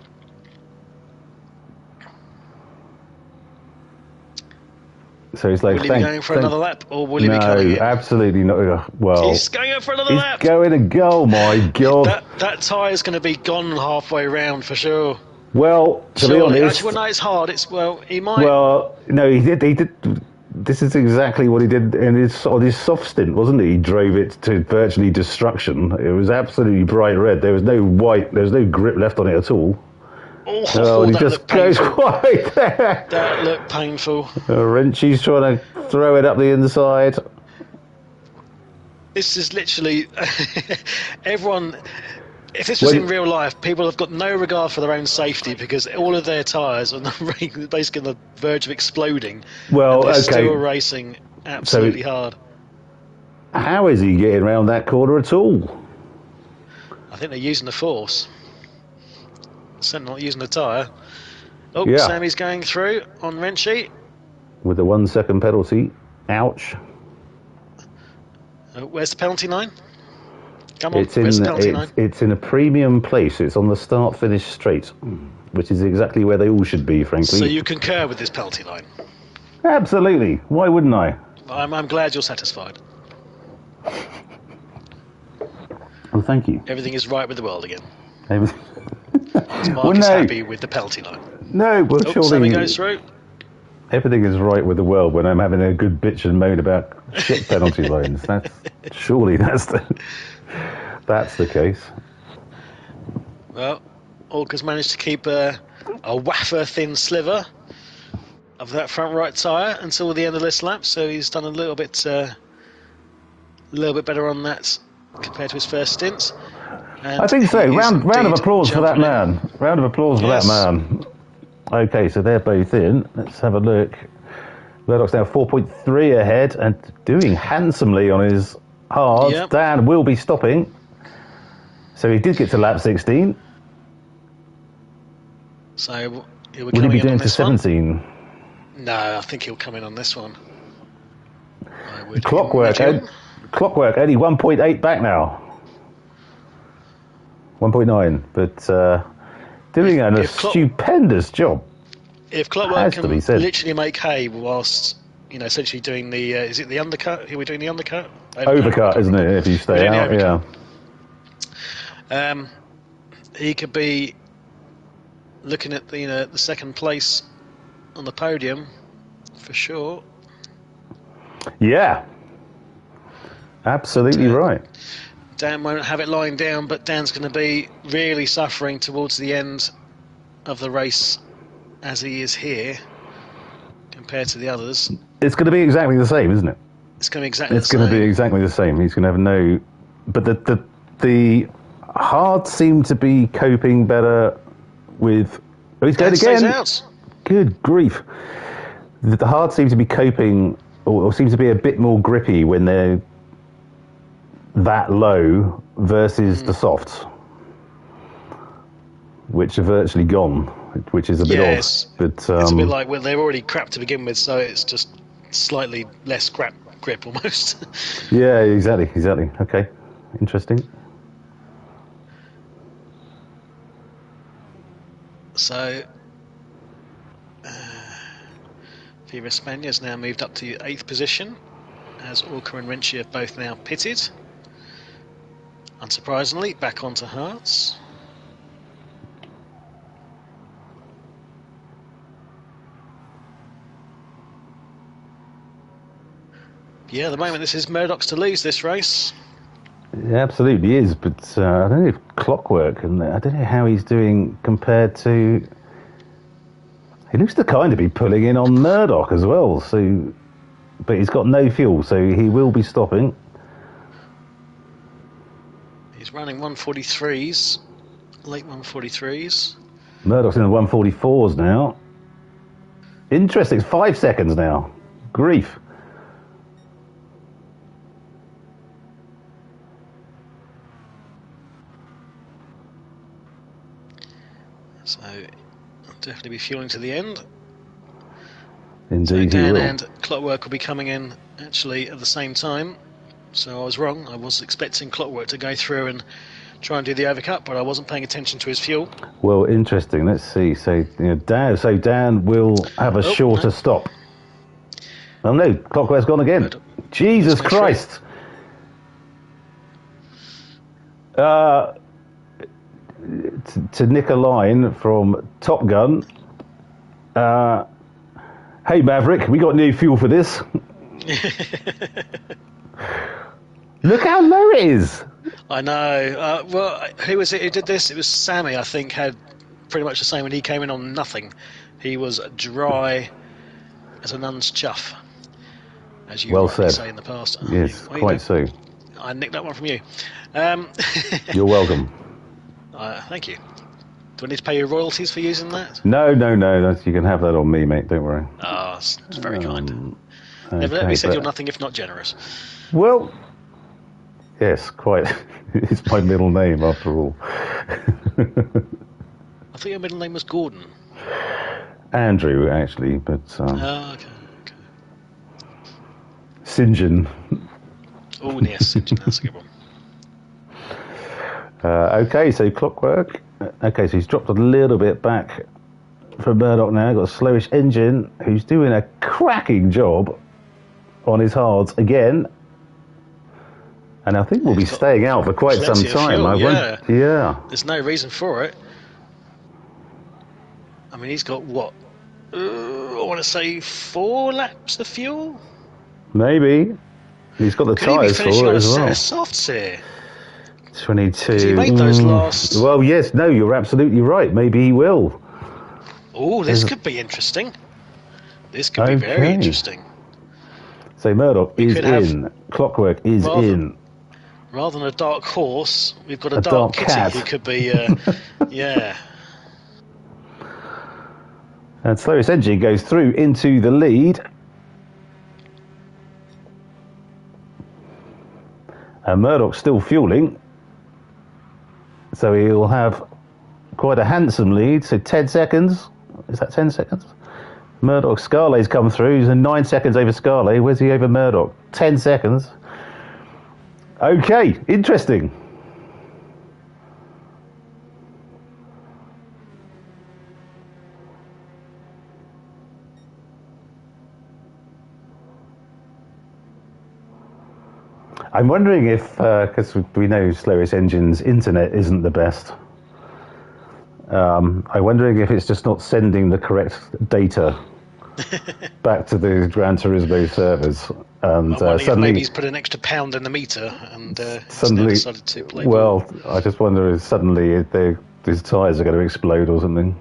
So he's like, will he be going for another lap, or will he be cutting it? No, absolutely not. Well, he's going for another lap. He's going to go. My God, that tyre's going to be gone halfway round for sure. Well, to be honest, actually, no, it's hard. He might. Well, no, he did. This is exactly what he did on his soft stint, wasn't he? He drove it to virtually destruction. It was absolutely bright red. There was no white. There was no grip left on it at all. Oh, and he just goes right there. That looked painful. Wrenchy's trying to throw it up the inside. This is literally everyone. If this was in real life, people have got no regard for their own safety, because all of their tyres are basically on the verge of exploding. Well, and they're okay. still racing absolutely hard. How is he getting around that corner at all? I think they're using the force. Certainly not using the tyre. Oh, yeah. Sammy's going through on Wrenchy. With the 1 second penalty. Ouch. Where's the penalty line? Come on, where's the penalty line? It's in a premium place. It's on the start-finish straight, which is exactly where they all should be, frankly. So you concur with this penalty line? Absolutely. Why wouldn't I? I'm glad you're satisfied. Well, thank you. Everything is right with the world again. Everything. Mark is happy with the penalty line. No, well, Oh, surely Sammy goes through. everything is right with the world when I'm having a good bitch and moan about shit penalty lines. Surely that's the case. Well, Orca's managed to keep a wafer thin sliver of that front right tyre until the end of this lap, so he's done a little bit better on that compared to his first stint. And I think so. Round of applause for that man. Round of applause for that man. Okay, so they're both in. Let's have a look. Murdoch's now 4.3 ahead and doing handsomely on his hards. Yep. Dan will be stopping. So he did get to lap 16. So will he be doing to 17? One? No, I think he'll come in on this one. Clockwork only 1.8 back now. 1.9, but doing a stupendous job. If Clockwork can literally make hay whilst, essentially doing the, is it the undercut? Are we doing the undercut? Overcut, isn't it, if you stay out, yeah. He could be looking at the second place on the podium, for sure. Yeah. Absolutely right. Dan won't have it lying down, but Dan's going to be really suffering towards the end of the race as he is here compared to the others. It's going to be exactly the same, isn't it? It's going to be exactly the same. It's going to be exactly the same. He's going to have no... But the hards seem to be coping better with... Oh, he's going again. Out. Good grief. The hards seem to be coping, or seem to be a bit more grippy when they're that low versus the softs, which are virtually gone, which is a bit odd. But it's a bit like, well, they're already crap to begin with, so it's just slightly less crap grip almost. Yeah, exactly. Okay, interesting. So Viva España has now moved up to 8th position, as Orca and Renchi have both now pitted. Unsurprisingly, back onto hards. Yeah, at the moment this is Murdoch's to lose this race. It absolutely is, but I don't know if Clockwork, and I don't know how he's doing compared to... He looks to kind of be pulling in on Murdoch as well, so... But he's got no fuel, so he will be stopping. He's running 143s, late 143s. Murdoch's in the 144s now. Interesting, it's 5 seconds now. Grief. So, I'll definitely be fueling to the end. Indeed, so Dan he will. And Clockwork will be coming in actually at the same time. So I was wrong. I was expecting Clockwork to go through and try and do the overcut, but I wasn't paying attention to his fuel. Well, interesting. Let's see. So Dan will have a shorter stop. Oh no, Clockwork's gone again. Jesus Christ! To nick a line from Top Gun. Hey Maverick, we got new fuel for this. Look how low it is. I know. Well, who was it who did this? It was Sammy, I think, had pretty much the same when he came in on nothing. He was dry as a nun's chuff, as you say in the past. Yes, quite so. I nicked that one from you. You're welcome. Thank you. Do I need to pay you royalties for using that? No. You can have that on me, mate. Don't worry. Oh, it's very kind. Never let me say you're nothing if not generous. Well, yes, quite. It's my middle name, after all. I thought your middle name was Gordon. Andrew, actually, but... okay. St. John. Oh, yes, St. John, that's a good one. Okay, so Clockwork. Okay, so he's dropped a little bit back from Murdoch now. Got a slowish engine who's doing a cracking job on his hards again. And I think we'll be He's got staying out for quite some plenty of time. fuel, yeah. Yeah. There's no reason for it. I mean, he's got what? I want to say 4 laps of fuel. Maybe. He's got the Could he be tyres finishing for on it a as set well. of softs here? 22. Because he made those last. Well, yes, no, you're absolutely right. Maybe he will. Oh, this could be interesting. This could be very interesting. So Murdoch is in. Clockwork is in. Rather than a dark horse, we've got a dark kitty cat. who could be, yeah. And slowest engine goes through into the lead. And Murdoch's still fueling. So he'll have quite a handsome lead. So 10 seconds. Is that 10 seconds? Murdoch, Scarlet's come through. He's in 9 seconds over Scarlet. Where's he over Murdoch? 10 seconds. Okay, interesting. I'm wondering if, because we know slowest engine's internet isn't the best. I'm wondering if it's just not sending the correct data back to the Gran Turismo servers. And suddenly, maybe he's put an extra pound in the meter and suddenly decided to play. Well, I just wonder if suddenly his tyres are going to explode or something.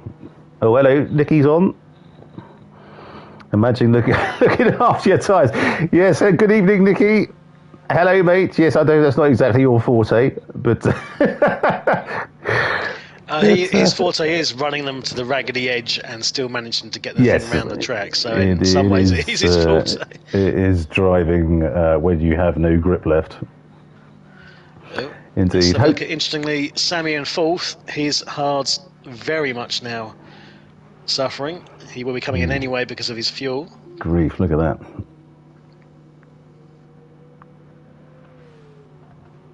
Oh, hello, Nicky's on. Imagine looking after your tyres. Yes, good evening, Nicky. Hello, mate. Yes, I know that's not exactly your forte, but his forte is running them to the raggedy edge and still managing to get the thing around the track. So in some ways, it is his forte. It is driving when you have no grip left. Oh, indeed. Look at, interestingly, Sammy in fourth. His hard's very much now suffering. He will be coming in anyway because of his fuel. Grief! Look at that.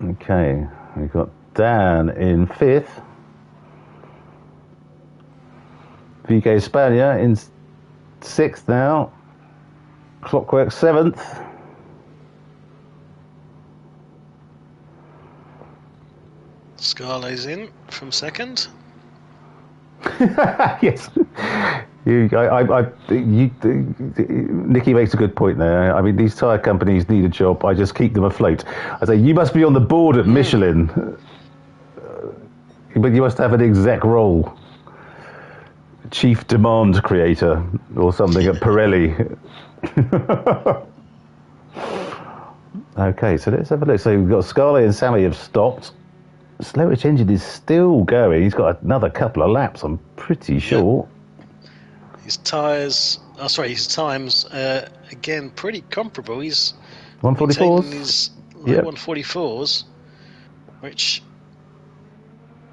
Okay, we've got Dan in fifth. VK Spania in sixth now. Clockwork seventh. Scarlet's in from second. Yes. Nicky makes a good point there. I mean, these tyre companies need a job. I just keep them afloat. I say, you must be on the board at Michelin, but you must have an exec role. Chief demand creator or something at Pirelli. Okay, so let's have a look. So we've got Scarlett and Sammy have stopped. Slowest engine is still going. He's got another couple of laps, I'm pretty sure. His times, again, pretty comparable. He's 144s? His 144s, which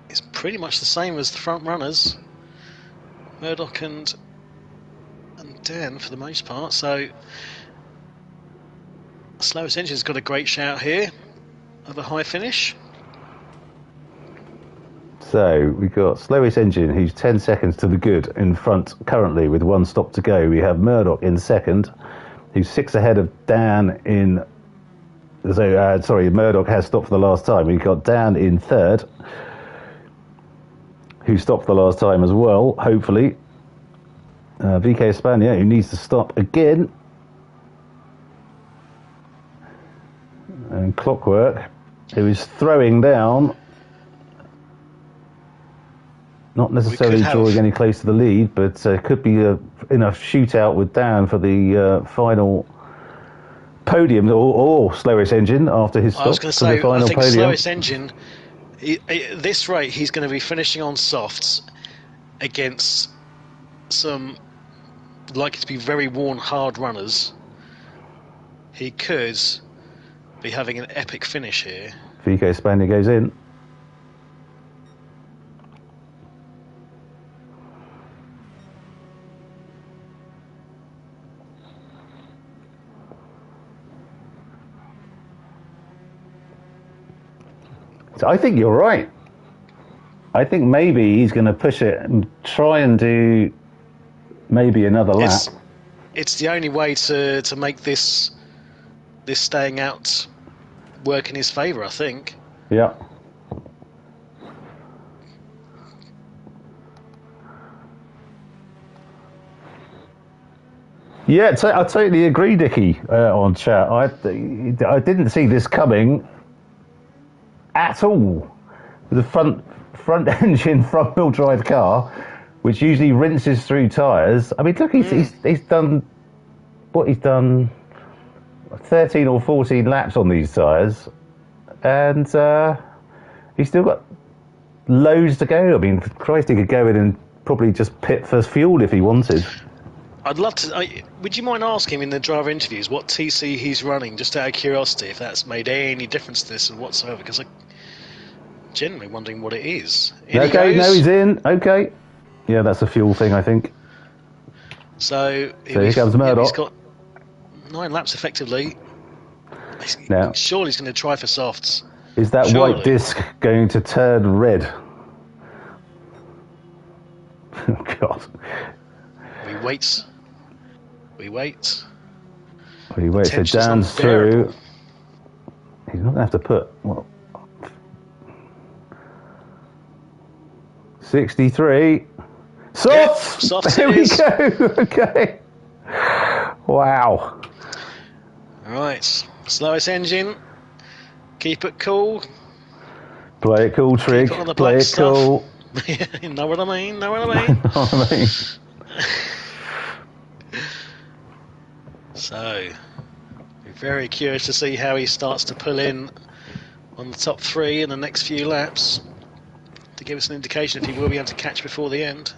is pretty much the same as the front runners, Murdoch and Dan for the most part. So slowest engine's got a great shout here of a high finish. So we've got slowest engine, who's 10 seconds to the good in front currently with 1 stop to go. We have Murdoch in second, who's 6 ahead of Dan in... sorry, Murdoch has stopped for the last time. We've got Dan in third, who stopped for the last time as well, hopefully. VK Espana, who needs to stop again. And Clockwork, who is throwing down... Not necessarily drawing any close to the lead, but could be in a shootout with Dan for the final podium or slowest engine after his stop. I was going to say, I think podium. Slowest engine, this rate, he's going to be finishing on softs against some likely to be very worn hard runners. He could be having an epic finish here. VK Espana goes in. I think you're right. I think maybe he's going to push it and try and do maybe another lap. It's the only way to make this staying out work in his favour, I think. Yeah. Yeah, I totally agree, Dickie, on chat. I didn't see this coming at all. The front engine, front wheel drive car, which usually rinses through tyres. I mean, look, he's done what he's done, 13 or 14 laps on these tyres, and he's still got loads to go. I mean, Christ, he could go in and probably just pit for fuel if he wanted. I'd love to. Would you mind asking him in the driver interviews what TC he's running, just out of curiosity, if that's made any difference to this and whatsoever? Because I'm genuinely wondering what it is. Okay, no, he's in. Okay. Yeah, that's a fuel thing, I think. So here comes Murdoch. He's got 9 laps effectively. Now, surely he's going to try for softs. Is that white disc going to turn red? Oh, God. We wait. We wait. So Dan's through. He's not going to have to put, what? 63. Soft! Yep, there we go. Okay. Wow. Right. Slowest engine. Keep it cool. Play it cool, Trig. Play it cool. You know what I mean? Know what I mean? Know what I mean? So, we're very curious to see how he starts to pull in on the top 3 in the next few laps to give us an indication if he will be able to catch before the end.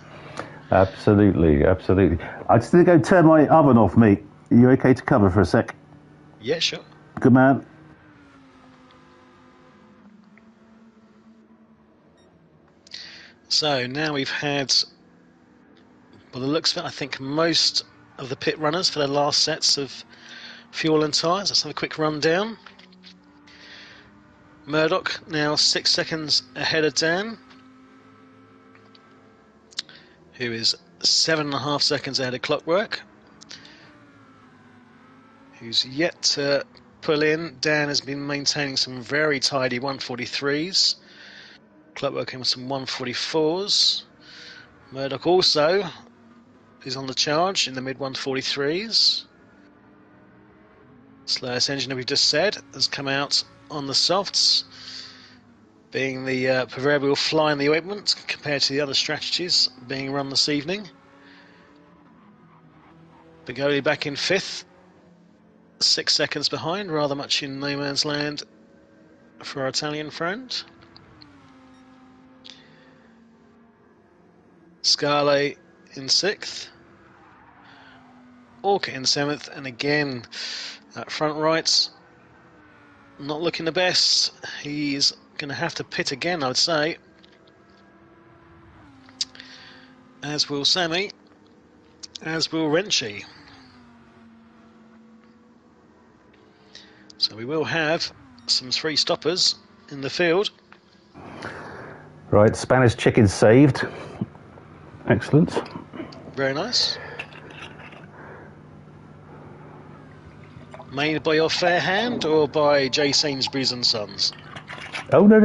Absolutely. I just need to go turn my oven off, mate. Are you okay to cover for a sec? Yeah, sure. Good man. So now we've had, by the looks of it, I think most of the pit runners for their last sets of fuel and tyres. Let's have a quick run down. Murdoch now 6 seconds ahead of Dan, who is 7.5 seconds ahead of Clockwork, who's yet to pull in. Dan has been maintaining some very tidy 143s. Clockwork in with some 144s. Murdoch also is on the charge in the mid 143s. Slowest engine, we've just said, has come out on the softs, being the proverbial fly in the ointment compared to the other strategies being run this evening. Bigoli back in 5th, 6 seconds behind, rather much in no man's land for our Italian friend. Scale in 6th, Orca in 7th, and again that front right not looking the best. He's going to have to pit again, I would say, as will Sammy, as will Renchi. So we will have some 3 stoppers in the field. Right, Spanish chicken saved. Excellent. Very nice. Made by your fair hand or by J. Sainsbury's and Sons? Oh, no.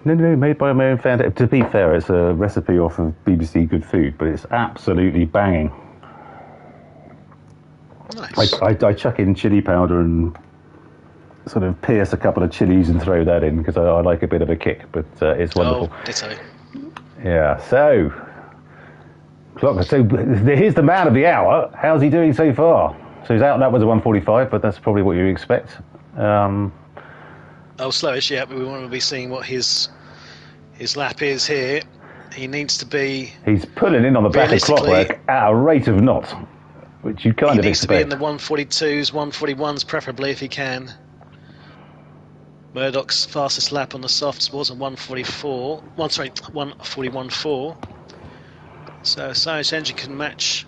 Made by my own fan. To be fair, it's a recipe off of BBC Good Food, but it's absolutely banging. Nice. I chuck in chili powder and sort of pierce a couple of chilies and throw that in because I like a bit of a kick, but it's wonderful. Oh, ditto. Yeah, so here's the man of the hour. How's he doing so far? So he's out, that was a 145, but that's probably what you expect. Slowish, yeah, but we want to be seeing what his lap is here. He needs to be... He's pulling in on the back of Clockwork at a rate of knots, which you kind of expect. He needs to be in the 142s, 141s preferably if he can. Murdoch's fastest lap on the softs was a 141.4. So Cyrus Engine can match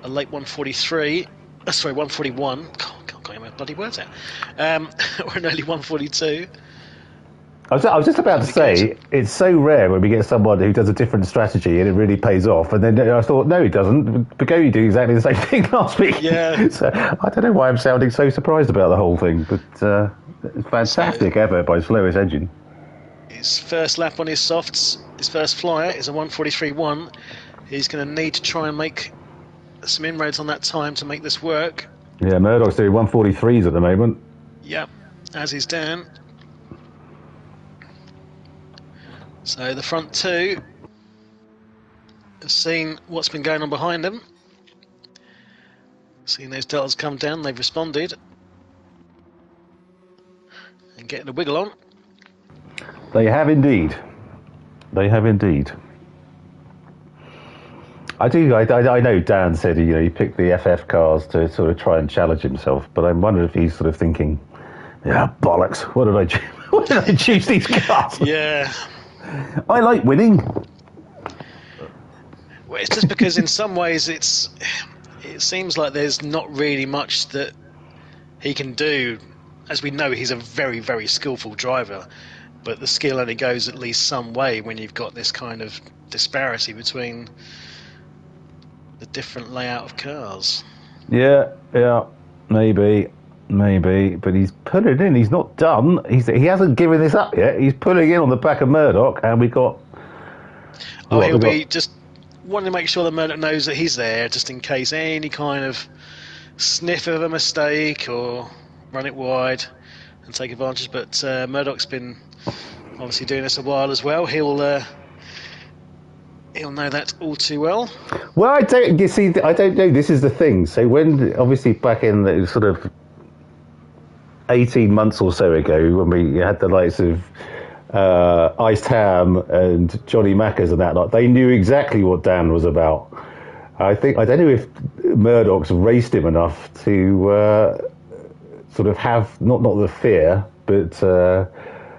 a late 143. Sorry, 141. God, can't get my bloody words out. Or an early 142. I was just about to say, it's so rare when we get someone who does a different strategy and it really pays off. And then I thought, no, it doesn't. Bigoni did exactly the same thing last week. Yeah. So I don't know why I'm sounding so surprised about the whole thing, but Fantastic effort by Slowest Engine. His first lap on his softs, his first flyer is a 1:43.1. He's going to need to try and make some inroads on that time to make this work. Yeah, Murdoch's doing 1:43s at the moment. Yep, as is Dan. So the front two have seen what's been going on behind them. Seeing those deltas come down, they've responded. And getting a wiggle on. They have indeed. They have indeed. I know Dan said he picked the FF cars to sort of try and challenge himself, but I'm wondering if he's sort of thinking, yeah, bollocks, what did I do? Why did I choose these cars? Yeah. I like winning. Well, it's just because in some ways it seems like there's not really much that he can do. As we know, he's a very, very skillful driver, but the skill only goes at least some way when you've got this kind of disparity between the different layout of cars. Yeah, maybe, but he's put it in. He's not done. He hasn't given this up yet. He's pulling in on the back of Murdoch, and we got. He'll be just wanting to make sure that Murdoch knows that he's there, just in case any kind of sniff of a mistake or run it wide and take advantage. But Murdoch's been obviously doing this a while as well. He'll know that all too well. Well, I don't know. This is the thing. So when, obviously, back in the sort of 18 months or so ago, when we had the likes of Iced Ham and Johnny Mackers and that lot, they knew exactly what Dan was about. I don't know if Murdoch's raced him enough to sort of have not the fear, but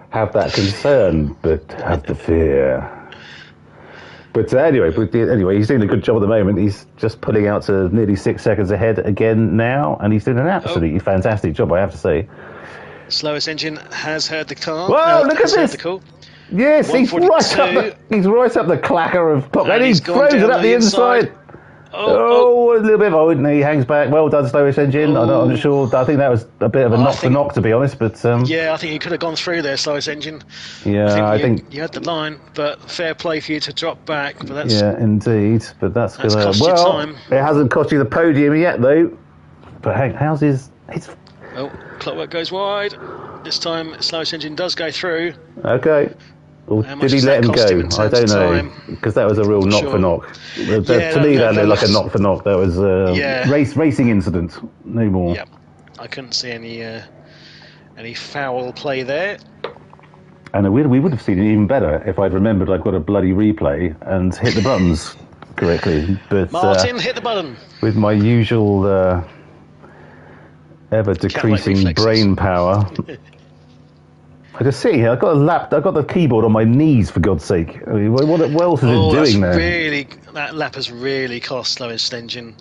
have that concern, but have the fear. But anyway, he's doing a good job at the moment. He's just pulling out to nearly 6 seconds ahead again now, and he's doing an absolutely fantastic job, I have to say. Slowest Engine has heard the call. Whoa, look at this! Yes, he's right up the clacker of top, and he throws it up the inside. Oh, a little bit of old, and he hangs back. Well done, Slowest Engine. I'm not sure. I think that was a bit of a knock for knock, to be honest. But yeah, I think you could have gone through there, Slowest Engine. Yeah, I think you had the line, but fair play for you to drop back. But that's indeed. But that's gonna cost you time. It hasn't cost you the podium yet, though. But how's his? Clockwork goes wide. This time, Slowest Engine does go through. Okay. Or did he let him go? I don't know, because that was a real knock for knock. To me, that looked like a knock for knock. That was a racing incident, no more. Yep, I couldn't see any foul play there. And we would have seen it even better if I'd remembered I've got a bloody replay and hit the buttons correctly. But Martin, hit the button with my usual ever decreasing brain power. I just sit here. I've got the keyboard on my knees, for God's sake. I mean, what else is it doing there? That lap has really cost Slowest Engine.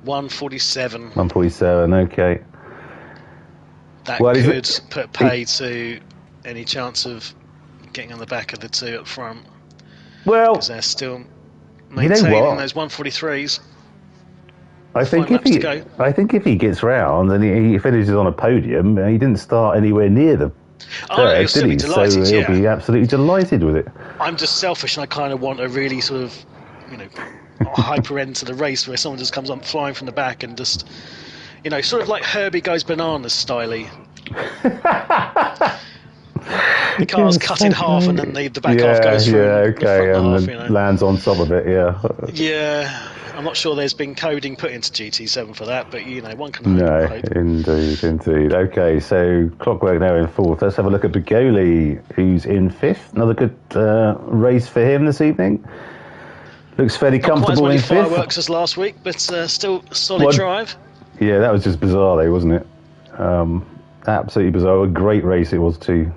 1:47. 1:47. Okay. That could put pay to any chance of getting on the back of the two up front. Well, because they're still maintaining those 1:43s. I think if he gets round and he finishes on a podium, he didn't start anywhere near the third, he'll still be delighted, so he'll be absolutely delighted with it. I'm just selfish, and I kind of want a really sort of, hyper end to the race where someone just comes up flying from the back and just, sort of like Herbie Goes Bananas styly. The car's cut in half, and then the back half goes through. And then lands on top of it. Yeah. I'm not sure there's been coding put into GT7 for that, but one can hope. No, indeed. Okay, so Clockwork now in fourth. Let's have a look at Begoli, who's in fifth. Another good race for him this evening. Looks fairly comfortable in fifth. Not quite as many fireworks as last week, but still solid drive. Yeah, that was just bizarre, though, wasn't it? Absolutely bizarre. A great race it was too.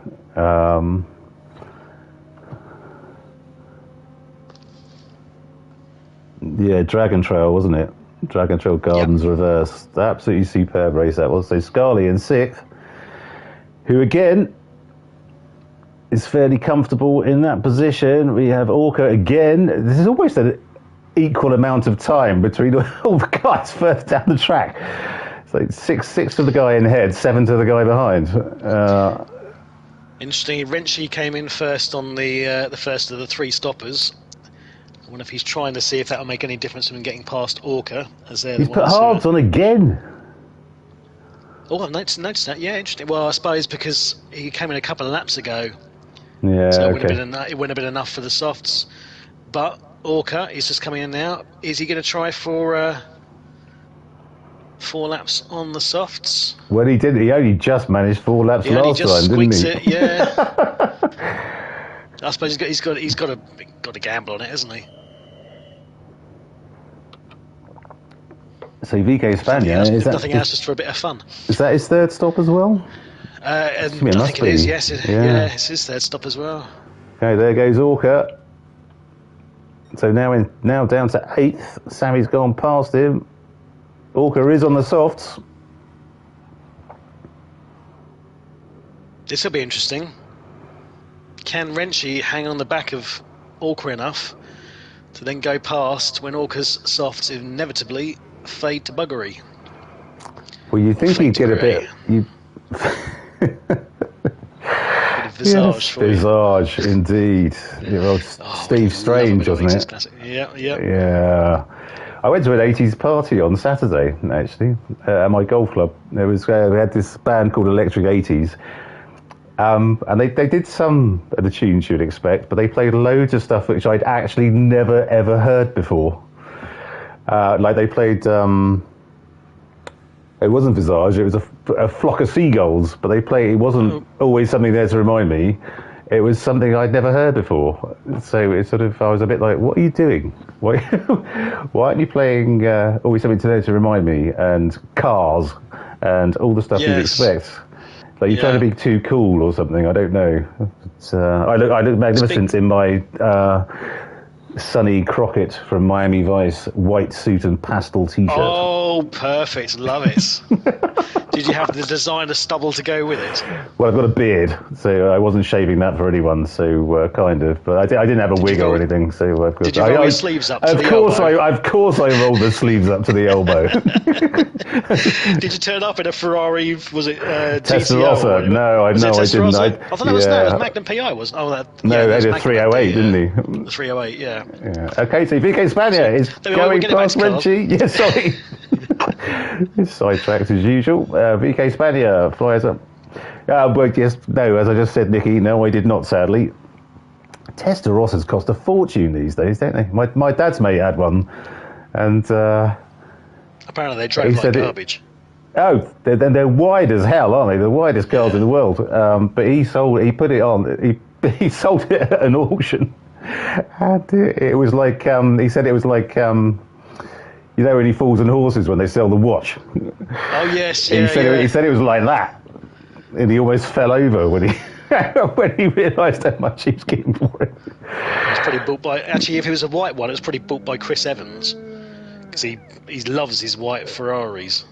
Yeah, Dragon Trail, wasn't it? Dragon Trail Gardens reversed. Absolutely superb race that was. So Scarlett in sixth, who again is fairly comfortable in that position. We have Orca again. This is almost an equal amount of time between all the guys first down the track. So six to the guy in head, 7 to the guy behind. Interesting. Renshi came in first on the first of the 3 stoppers. I wonder if he's trying to see if that will make any difference in getting past Orca, as they're He's the put ones hards on again. Oh, I've noticed that. Yeah, interesting. Well, I suppose because he came in a couple of laps ago, Yeah, so it okay. wouldn't have been enough for the softs. But Orca is just coming in now. Is he going to try for 4 laps on the softs? Well, he did. He only just managed 4 laps last time, didn't he? It, yeah. I suppose he's got to gamble on it, hasn't he? So VK Spanier, if nothing else, just for a bit of fun. Is that his 3rd stop as well? I think it is. Yes, yeah, it's his 3rd stop as well. Okay, there goes Orca. So now down to 8th. Sammy's gone past him. Orca is on the softs. This will be interesting. Can Renshi hang on the back of Orca enough to then go past when Orca's softs inevitably fade to buggery? Well, you think he'd get a bit... bit of visage for visage, indeed. Steve Strange, wasn't it? Classic. Yeah. I went to an 80s party on Saturday, actually, at my golf club. There was we had this band called Electric 80s. And they did some of the tunes you'd expect, but they played loads of stuff which I'd actually never, ever heard before. Like they played... it wasn't Visage, it was a flock of seagulls, but it wasn't always something there to remind me. It was something I'd never heard before. So it sort of, I was a bit like, what are you doing? Why aren't you playing always something there to remind me? And Cars, and all the stuff you'd expect. Like you're trying to be too cool or something, I don't know. I look magnificent in my... Sonny Crockett from Miami Vice, white suit and pastel t-shirt. Oh, perfect. Love it. Did you have the designer stubble to go with it? Well, I've got a beard, so I wasn't shaving that for anyone, so kind of. But I didn't have a wig or anything, so... Did you roll your sleeves up to the elbow? Of course I rolled the sleeves up to the elbow. Did you turn up in a Ferrari, was it Testarossa? No, I didn't. I thought that was Magnum PI, was no, they had a 308, didn't he? The 308, yeah. Okay, so VK Spanier is going past Renshi. Yeah, sorry. Sidetracked as usual. VK Spanier flies up. But yes, no, as I just said, Nicky, no, I did not, sadly. Testarossas cost a fortune these days, don't they? My dad's mate had one, and... apparently they drove like garbage. They're wide as hell, aren't they? The widest cars in the world. But he sold it at an auction. And it was like, he said it was like, you know when he falls on horses when they sell the watch? Oh, yes, He said it was like that. And he almost fell over when he when he realised how much he was getting for it. It's probably bought by... Actually, if it was a white one, it was probably bought by Chris Evans. Because he loves his white Ferraris.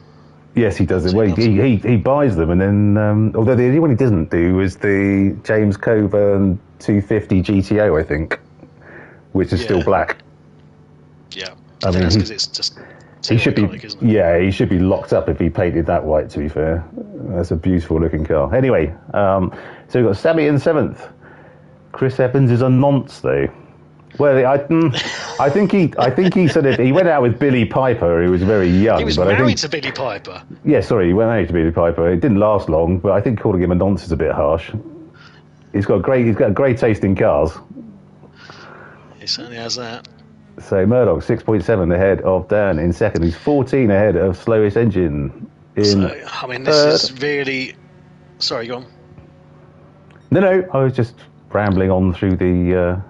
Yes, he does. Well, he buys them, and then... although the only one he doesn't do is the James Coburn 250 GTO, I think, which is still black. Yeah. I mean, that's because it's just... He should iconic, isn't it? Yeah, he should be locked up if he painted that white, to be fair. That's a beautiful looking car. Anyway, so we've got Sammy in 7th. Chris Evans is a nonce, though. Well, I think he sort of... He went out with Billy Piper, who was very young. He was married to Billy Piper. Yeah, sorry, he went married to Billy Piper. It didn't last long, but I think calling him a nonce is a bit harsh. He's got a great taste in cars. He certainly has that. So Murdoch 6.7 ahead of Dan in 2nd. He's 14 ahead of slowest engine in I mean, this is really... Sorry, go on. No, I was just rambling on through the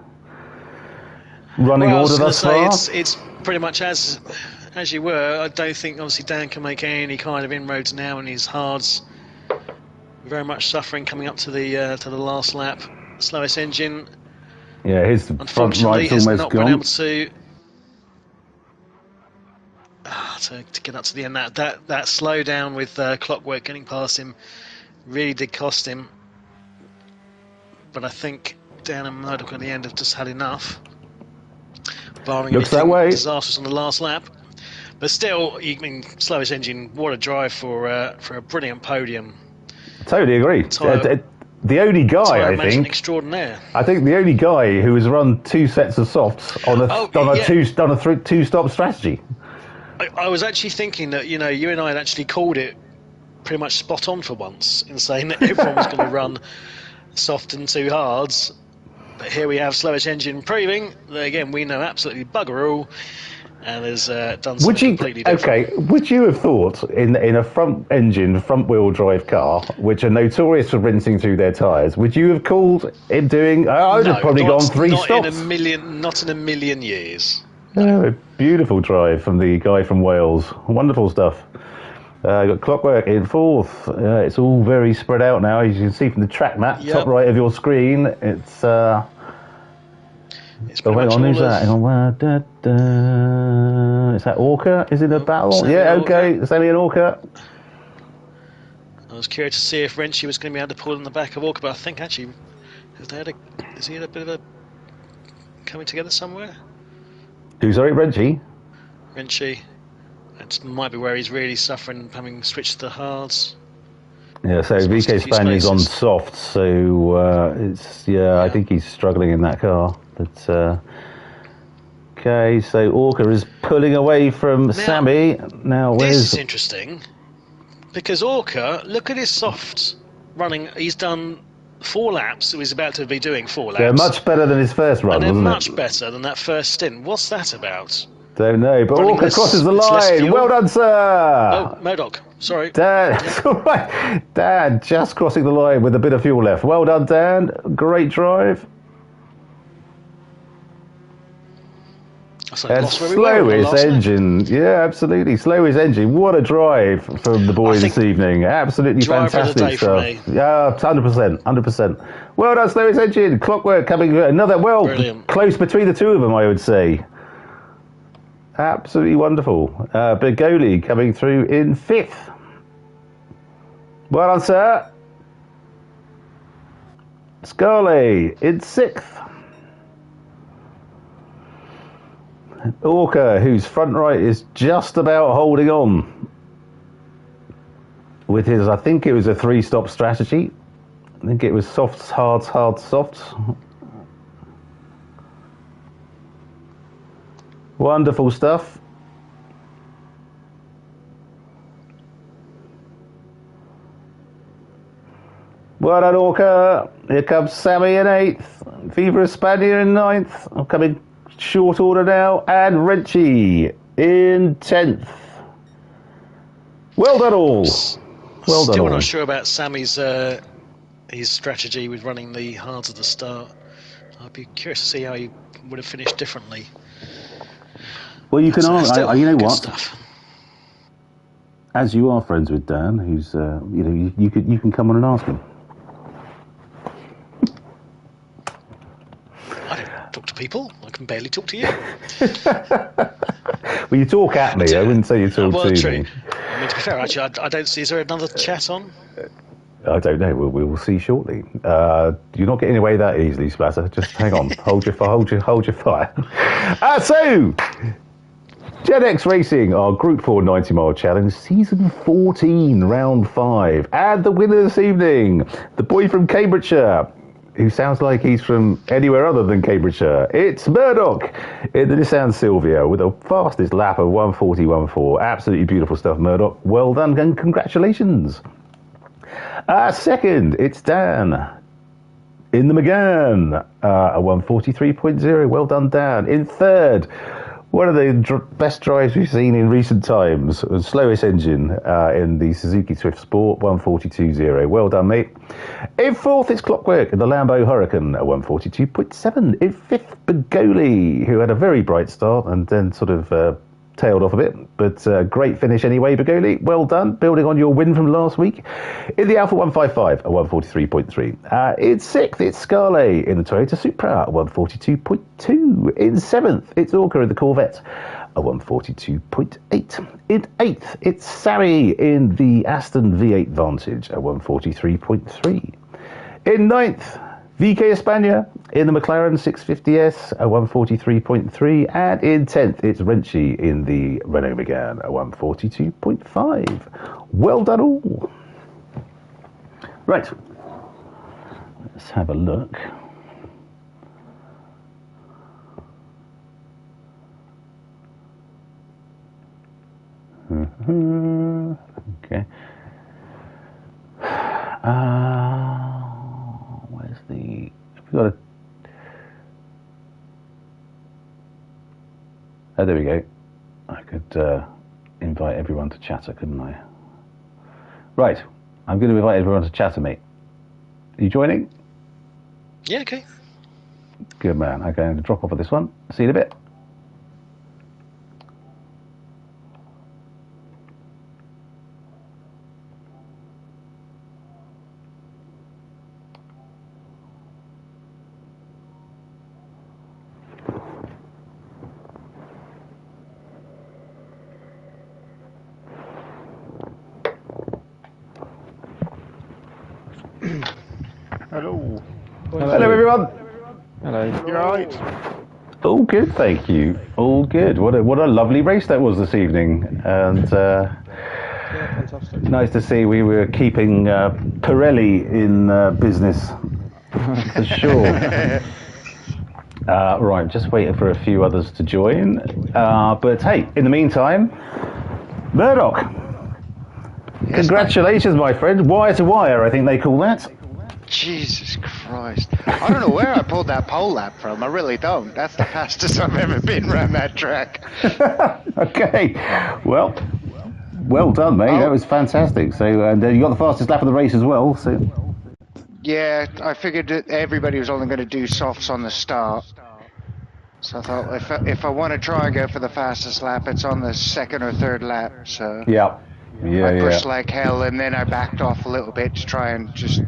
running order thus far. It's pretty much as you were. I don't think obviously Dan can make any kind of inroads now, and his hards very much suffering coming up to the last lap. Slowest engine. Yeah, his front right's almost not gone. Been able to get up to the end. That slowdown with Clockwork getting past him really did cost him. But I think Dan and Murdoch at the end have just had enough. Barring Looks that way. Disastrous on the last lap. But still, you mean slowest engine? What a drive for a brilliant podium. Totally agree. The only guy, I think, extraordinaire. I think the only guy who has run 2 sets of softs on a two-stop strategy. I was actually thinking that, you and I had actually called it pretty much spot on for once in saying that everyone was going to run soft and 2 hards. But here we have slowest engine proving that, again, we know absolutely bugger all, and has done something completely different. Okay, would you have thought in a front-engine, front-wheel drive car, which are notorious for rinsing through their tyres, would you have called it doing... I'd have probably gone 3 stops. Not in a million years. No. A beautiful drive from the guy from Wales. Wonderful stuff. Got Clockwork in 4th. It's all very spread out now. As you can see from the track map, top right of your screen, it's wait on, who's that? Hang on. Is that Orca? Is it a battle? Yeah, okay. It's only an Orca. I was curious to see if Renchi was going to be able to pull in the back of Orca, but I think actually, is he had a bit of a coming together somewhere? Who's sorry, Renchi? Renchi. It might be where he's really suffering, having switched to the hards. Yeah, so VK Spaniard's on soft, so I think he's struggling in that car. But okay, so Orca is pulling away from Sammy. Now, this is interesting because Orca, look at his soft running. He's done 4 laps, so he's about to be doing 4 laps. They're much better than his first run, and they're wasn't much better than that first stint. What's that about? Don't know, but Orca crosses the line. Well done, sir. Oh, Modoc. Sorry. Dan, that's all right. Dan just crossing the line with a bit of fuel left. Well done, Dan. Great drive. And slowest engine. Yeah, absolutely. Slowest engine. What a drive from the boys this evening. Absolutely fantastic stuff. Yeah, 100%. 100%. Well done, slowest engine. Clockwork coming another, close between the two of them, I would say. Absolutely wonderful. Bergoli coming through in 5th. Well done, sir. Scarlett in 6th. Orca, whose front right is just about holding on with his, I think it was a 3-stop strategy. I think it was softs, hards, hards, softs. Wonderful stuff. Well done, Orca. Here comes Sammy in 8th. Fever Spaniard in 9th. I'm coming short order now. And Renchi in 10th. Well done all. Well done. Still not sure about Sammy's his strategy with running the hards at the start. I'd be curious to see how he would have finished differently. Well, you can ask. You know what? Stuff. As you are friends with Dan, who's you can come on and ask him. I don't talk to people. I can barely talk to you. Well, you talk at me. I wouldn't say you talk to true. me. I mean, to be fair, actually, I don't see. Is there another chat on? I don't know. We will see shortly. You're not getting away that easily, Splatter. Just hang on. hold your fire. So, Gen X Racing, our Group 4 90-mile challenge, season 14, round 5, and the winner this evening, the boy from Cambridgeshire, who sounds like he's from anywhere other than Cambridgeshire. It's Murdoch in the Nissan Silvia with the fastest lap of 1:41.4. Absolutely beautiful stuff, Murdoch. Well done and congratulations. Second, it's Dan in the McGann, a 1:43.0. Well done, Dan. In third, one of the best drives we've seen in recent times, the slowest engine in the Suzuki Swift Sport, 1:42.0. Well done, mate. In 4th, it's Clockwork in the Lambo Hurricane, a 1:42.7. In 5th, Bergoli, who had a very bright start and then sort of tailed off a bit, but great finish anyway, Bergoli. Well done, building on your win from last week. In the Alfa 155, a 1:43.3. In 6th, it's Scarlett in the Toyota Supra, a 1:42.2. In 7th, it's Orca in the Corvette, a 1:42.8. In 8th, it's Sammy in the Aston V8 Vantage, a 1:43.3. In 9th, VK Espana in the McLaren 650S, a 143.3, and in 10th, it's Renchi in the Renault Megane, a 142.5. Well done all. Right, let's have a look. Okay. Where's the... We've got a... Oh, there we go. I could invite everyone to chatter, couldn't I? Right. I'm going to invite everyone to chatter, mate. Are you joining? Yeah, okay. Good man. I'm going to drop off of this one. See you in a bit. Hello. Hello, everyone. Hello. You alright? All good, thank you. All good. What a lovely race that was this evening, and Yeah, fantastic. nice to see we were keeping Pirelli in business for sure. Right, just waiting for a few others to join. But hey, in the meantime, Murdoch. Yes, Congratulations, my friend. Wire to wire, I think they call that. Jesus Christ. I don't know where I pulled that pole lap from. I really don't. That's the fastest I've ever been around that track. Okay. Well done, mate. That was fantastic. So, and you got the fastest lap of the race as well. So, Yeah, I figured that everybody was only going to do softs on the start. So I thought if I want to try and go for the fastest lap, it's on the second or third lap. So yeah. I pushed like hell, and then I backed off a little bit to try and just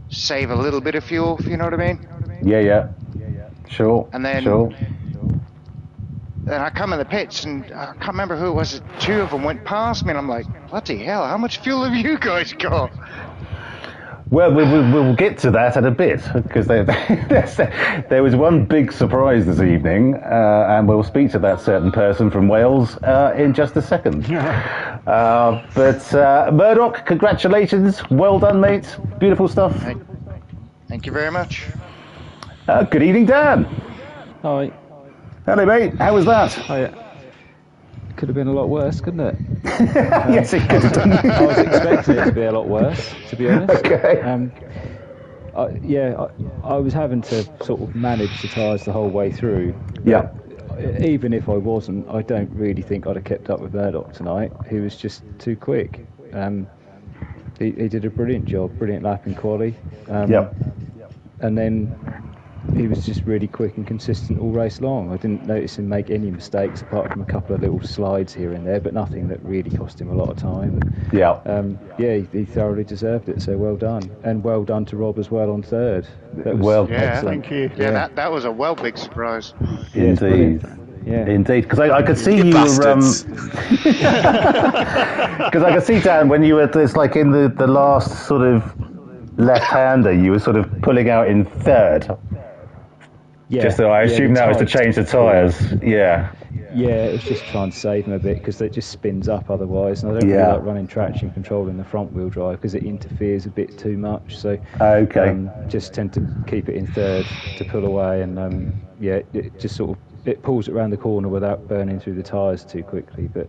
save a little bit of fuel, if you know what I mean. Yeah. Sure. And then, sure. then I come in the pits, and I can't remember who it was. Two of them went past me, and I'm like, bloody hell, how much fuel have you guys got? Well, we'll get to that in a bit, because there was one big surprise this evening, and we'll speak to that certain person from Wales in just a second. But Murdoch, congratulations. Well done, mate. Beautiful stuff. Thank you very much. Good evening, Dan. Hi. Hello, mate. How was that? Hi. Could have been a lot worse, couldn't it? Yes, it could have done. I was expecting it to be a lot worse, to be honest. Okay. I was having to sort of manage the tyres the whole way through. Yeah. Even if I wasn't, I don't really think I'd have kept up with Murdoch tonight. He was just too quick. He did a brilliant job, brilliant lap in quali. And then he was just really quick and consistent all race long. I didn't notice him make any mistakes apart from a couple of little slides here and there, but nothing that really cost him a lot of time. He thoroughly deserved it, so well done. And well done to Rob as well on third. That was excellent. Thank you. Yeah, that was a big surprise. Indeed. Yeah. Indeed, because I could see you were, because I could see, Dan, when you were this, like in the last sort of left-hander, you were sort of pulling out in third. Yeah. Just so I assume that was to change the tyres. Yeah. Yeah, it was just trying to save him a bit because it just spins up otherwise. And I don't really like running traction control in the front wheel drive because it interferes a bit too much. So just tend to keep it in third to pull away, and it just sort of it pulls it around the corner without burning through the tyres too quickly. But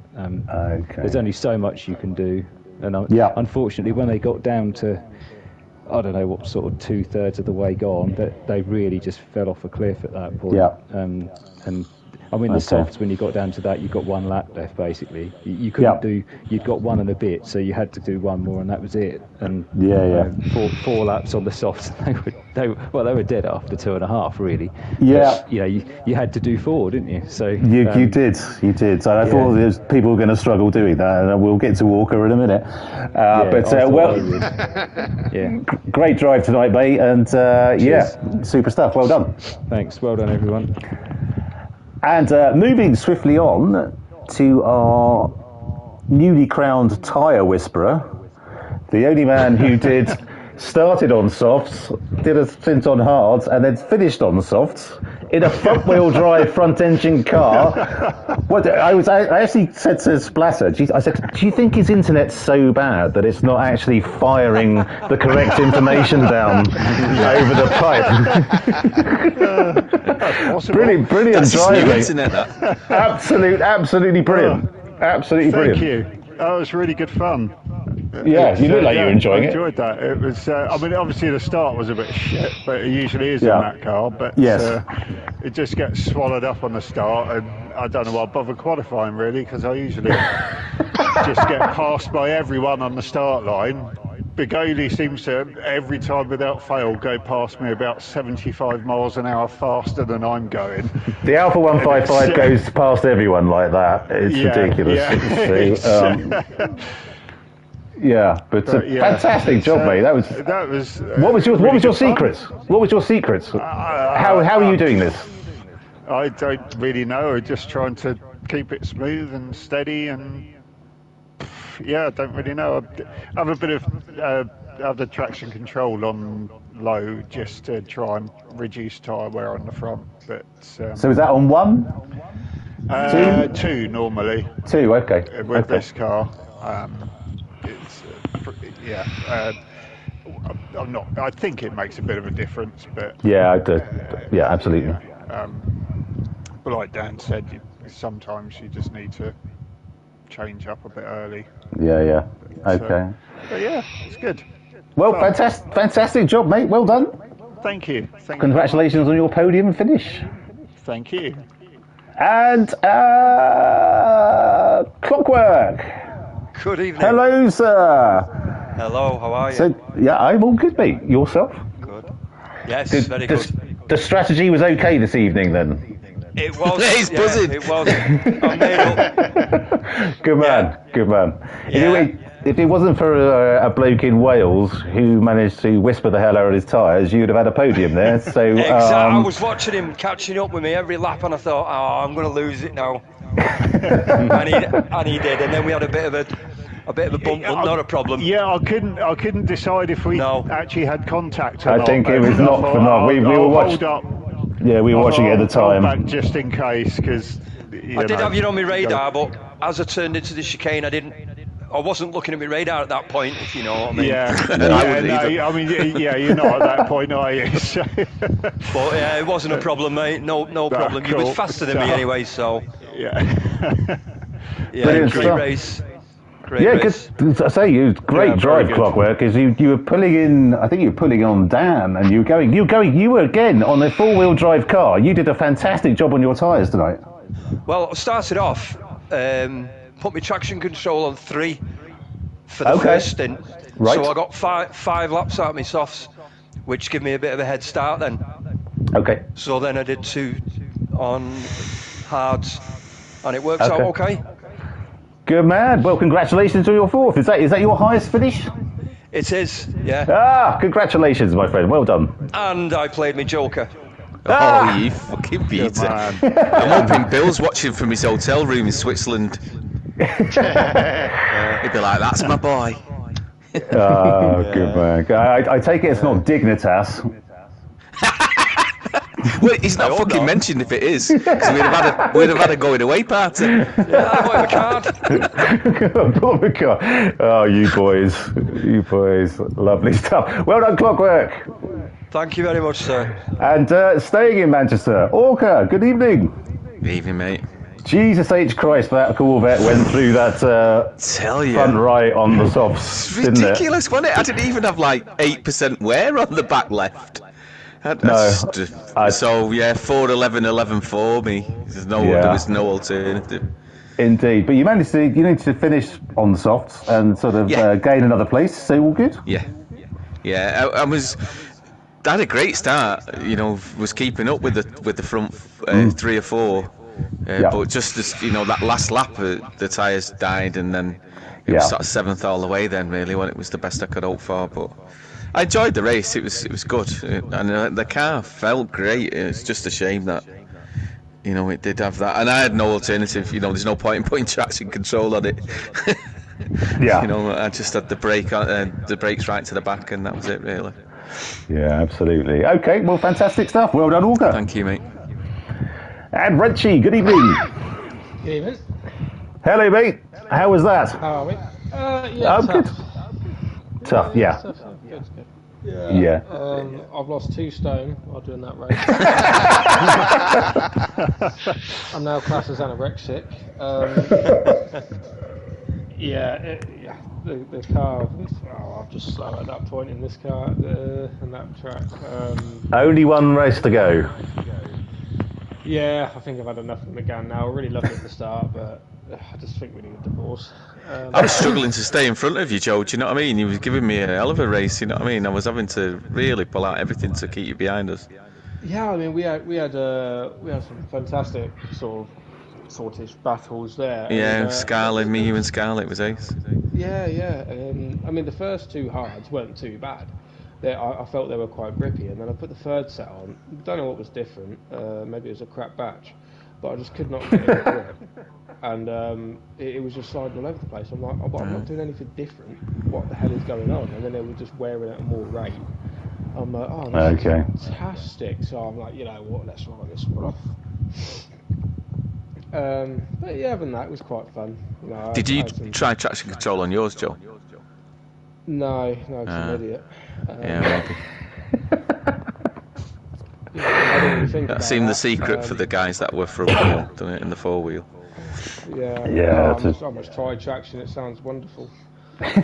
there's only so much you can do. And unfortunately, when they got down to I don't know what sort of 2/3 of the way gone, but they really just fell off a cliff at that point. And I mean, the softs, when you got down to that, you got one lap left, basically. You couldn't do, you'd got one and a bit, so you had to do one more, and that was it. And four laps on the softs, they were dead after 2.5, really. Yeah. But, you had to do 4, didn't you? So you did. So I thought people were going to struggle doing that, and we'll get to Walker in a minute. Great drive tonight, mate, and super stuff. Well done. Thanks. Well done, everyone. And moving swiftly on to our newly crowned tyre whisperer, the only man who did started on softs, did a stint on hards, and then finished on softs in a front-wheel drive front-engine car. I actually said to Splatter, I said, do you think his internet's so bad that it's not actually firing the correct information down over the pipe? Brilliant That's driving. internet, that. Absolutely brilliant. Absolutely brilliant. Thank you. That was really good fun. Yeah, you look like you were enjoying it. I enjoyed that. It was. I mean, obviously the start was a bit shit, but it usually is in that car. But yes. It just gets swallowed up on the start, and I don't know why I bother qualifying really, because I usually just get passed by everyone on the start line. Bigoli seems to, every time without fail, go past me about 75 miles an hour faster than I'm going. The Alpha 155 goes past everyone like that. It's ridiculous. Fantastic job, mate. That was. What was your secrets? What was your secrets? How are you doing this? I don't really know. I'm just trying to keep it smooth and steady and. I don't really know. I have a bit of the traction control on low just to try and reduce tyre wear on the front. But so is that on 1? 2 normally. 2, okay. With this car, it's I'm not. I think it makes a bit of a difference, but absolutely. But like Dan said, sometimes you just need to change up a bit early. Okay. But it's good. Well, fantastic job, mate. Well done. Thank you. Congratulations on your podium finish. Thank you. And Clockwork. Good evening. Hello, sir. Hello, how are you? So, I'm all good, mate. Yourself? Good. Yes, very good. The strategy was okay this evening, then? It was. He's buzzing. It was. I made up. Good man. Yeah. If it wasn't for a bloke in Wales who managed to whisper the hell out of his tyres, you'd have had a podium there. So exactly. I was watching him catching up with me every lap, and I thought, I'm going to lose it now. and he did, and then we had a bit of a bump, but not a problem. Yeah, I couldn't decide if we actually had contact or I not. think it was not for not. We were watching. Yeah, we were watching it at the time. Back just in case, because I did have you on my radar, but as I turned into the chicane, I wasn't looking at my radar at that point, if you know what I mean. Yeah, I mean, you're not at that point, are you? So. But it wasn't a problem, mate. No problem. Cool. You were faster than me anyway, so. Yeah. Great race. Race. Good. I say great drive, Clockwork, because you were pulling in. I think you were pulling on Dan, and you were again on a 4-wheel drive car. You did a fantastic job on your tyres tonight. Well, I started off, put my traction control on 3 for the first stint. Right. So I got five laps out of my softs, which gave me a bit of a head start then. Okay. So then I did 2 on hards, and it worked out okay. Good man. Well, congratulations on your 4th. Is that your highest finish? It is, yeah. Congratulations, my friend. Well done. And I played my joker. Oh, you fucking Peter. I'm hoping Bill's watching from his hotel room in Switzerland. He'd be like, that's my boy. Good man. I take it it's not Dignitas. Well, he's not fucking mentioned if it is, because we'd have had a going away party. Yeah, I bought him a card. Oh, you boys, lovely stuff. Well done, Clockwork. Thank you very much, sir. And staying in Manchester, Orca, good evening. Good evening, mate. Jesus H. Christ, that Corvette went through that front right on the softs, It's ridiculous, wasn't it? I didn't even have like 8% wear on the back left. So 4:11, 11:4 me. There was no alternative. Indeed, but you managed to finish on the softs and sort of gain another place. So all good. I had a great start. Was keeping up with the front 3 or 4, but just as that last lap, the tyres died, and then it was sort of 7th all the way. Then really, when it was the best I could hope for, but. I enjoyed the race. It was good, and the car felt great. It's just a shame that it did have that, and I had no alternative. There's no point in putting traction control on it. Yeah. I just had the brakes right to the back, and that was it, really. Yeah, absolutely. Okay, well, fantastic stuff. Well done, Auger. Thank you, mate. And Renchi, good evening. Good evening. Hello, mate. How was that? How are we? Yeah, tough. Good. Tough, yeah. Tough, good. Yeah. I've lost 2 stone while doing that race. I'm now classed as anorexic. The car, I'm just slow at that point in this car and that track. Only one race to go. Yeah, I think I've had enough of McGann now. I really loved it at the start, but I just think we need a divorce. I was struggling to stay in front of you, Joe. Do you know what I mean? You was giving me a hell of a race. You know what I mean? I was having to really pull out everything to keep you behind us. Yeah, I mean we had some fantastic sortish battles there. Yeah, and, Scarlett, you and Scarlett was ace. Yeah. I mean the first 2 hards weren't too bad. I felt they were quite grippy, and then I put the 3rd set on. Don't know what was different. Maybe it was a crap batch, but I just could not get it grip. And it was just sliding all over the place. I'm like, I'm not doing anything different. What the hell is going on? And then they were just wearing it at more rate. I'm like, oh, this is fantastic. So I'm like, you know what, let's write this one off. But yeah, other than that, it was quite fun. Did you try traction control on yours, Joe? No, 'cause I'm an idiot. Yeah, maybe. That seemed the secret for the guys that were front wheel, doing it in the 4-wheel. Yeah. I must try traction. It sounds wonderful. Okay,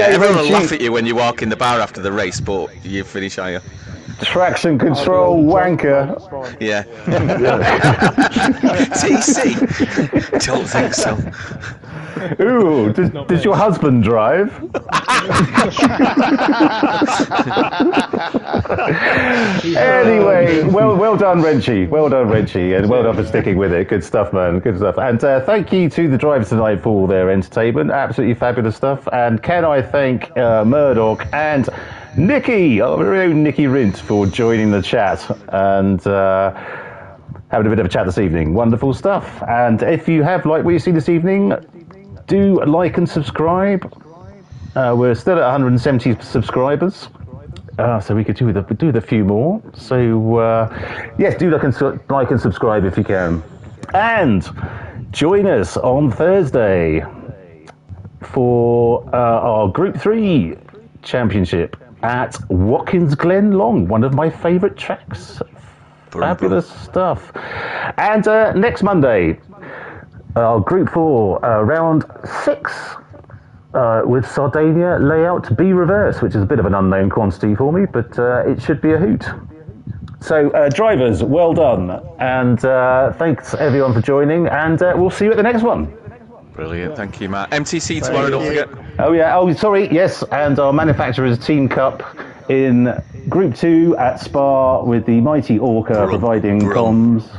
everyone will laugh at you when you walk in the bar after the race, but you finish higher. Traction control wanker. Yeah. TC? Don't think so. Ooh, does your husband drive? Anyway, well done, Renchi. Well done, Renchi, and well done for sticking with it. Good stuff, man. Good stuff. And thank you to the drivers tonight for all their entertainment. Absolutely fabulous stuff. And can I thank Murdoch and Nikki, our very own Nikki Rint, for joining the chat and having a bit of a chat this evening. Wonderful stuff. And if you have liked what you see this evening, do like and subscribe. We're still at 170 subscribers, so we could do with a few more. So yes, do like and subscribe if you can. And join us on Thursday for our Group 3 Championship at Watkins Glen Long, one of my favourite tracks. Fabulous stuff. And next Monday, our Group 4 round 6 with Sardinia layout B reverse, which is a bit of an unknown quantity for me, but it should be a hoot. So drivers, well done, and thanks everyone for joining, and we'll see you at the next one. Brilliant, thank you, Matt. MTC tomorrow, don't forget. Oh yeah, sorry, yes, and our manufacturer's Team Cup in Group 2 at Spa with the mighty Orca providing comms.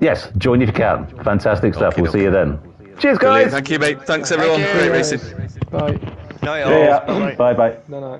Yes, join if you can. Fantastic stuff. We'll see you then. Cheers, guys. Brilliant. Thank you, mate. Thanks, everyone. Great racing. Bye. Night all. Bye. Bye. No.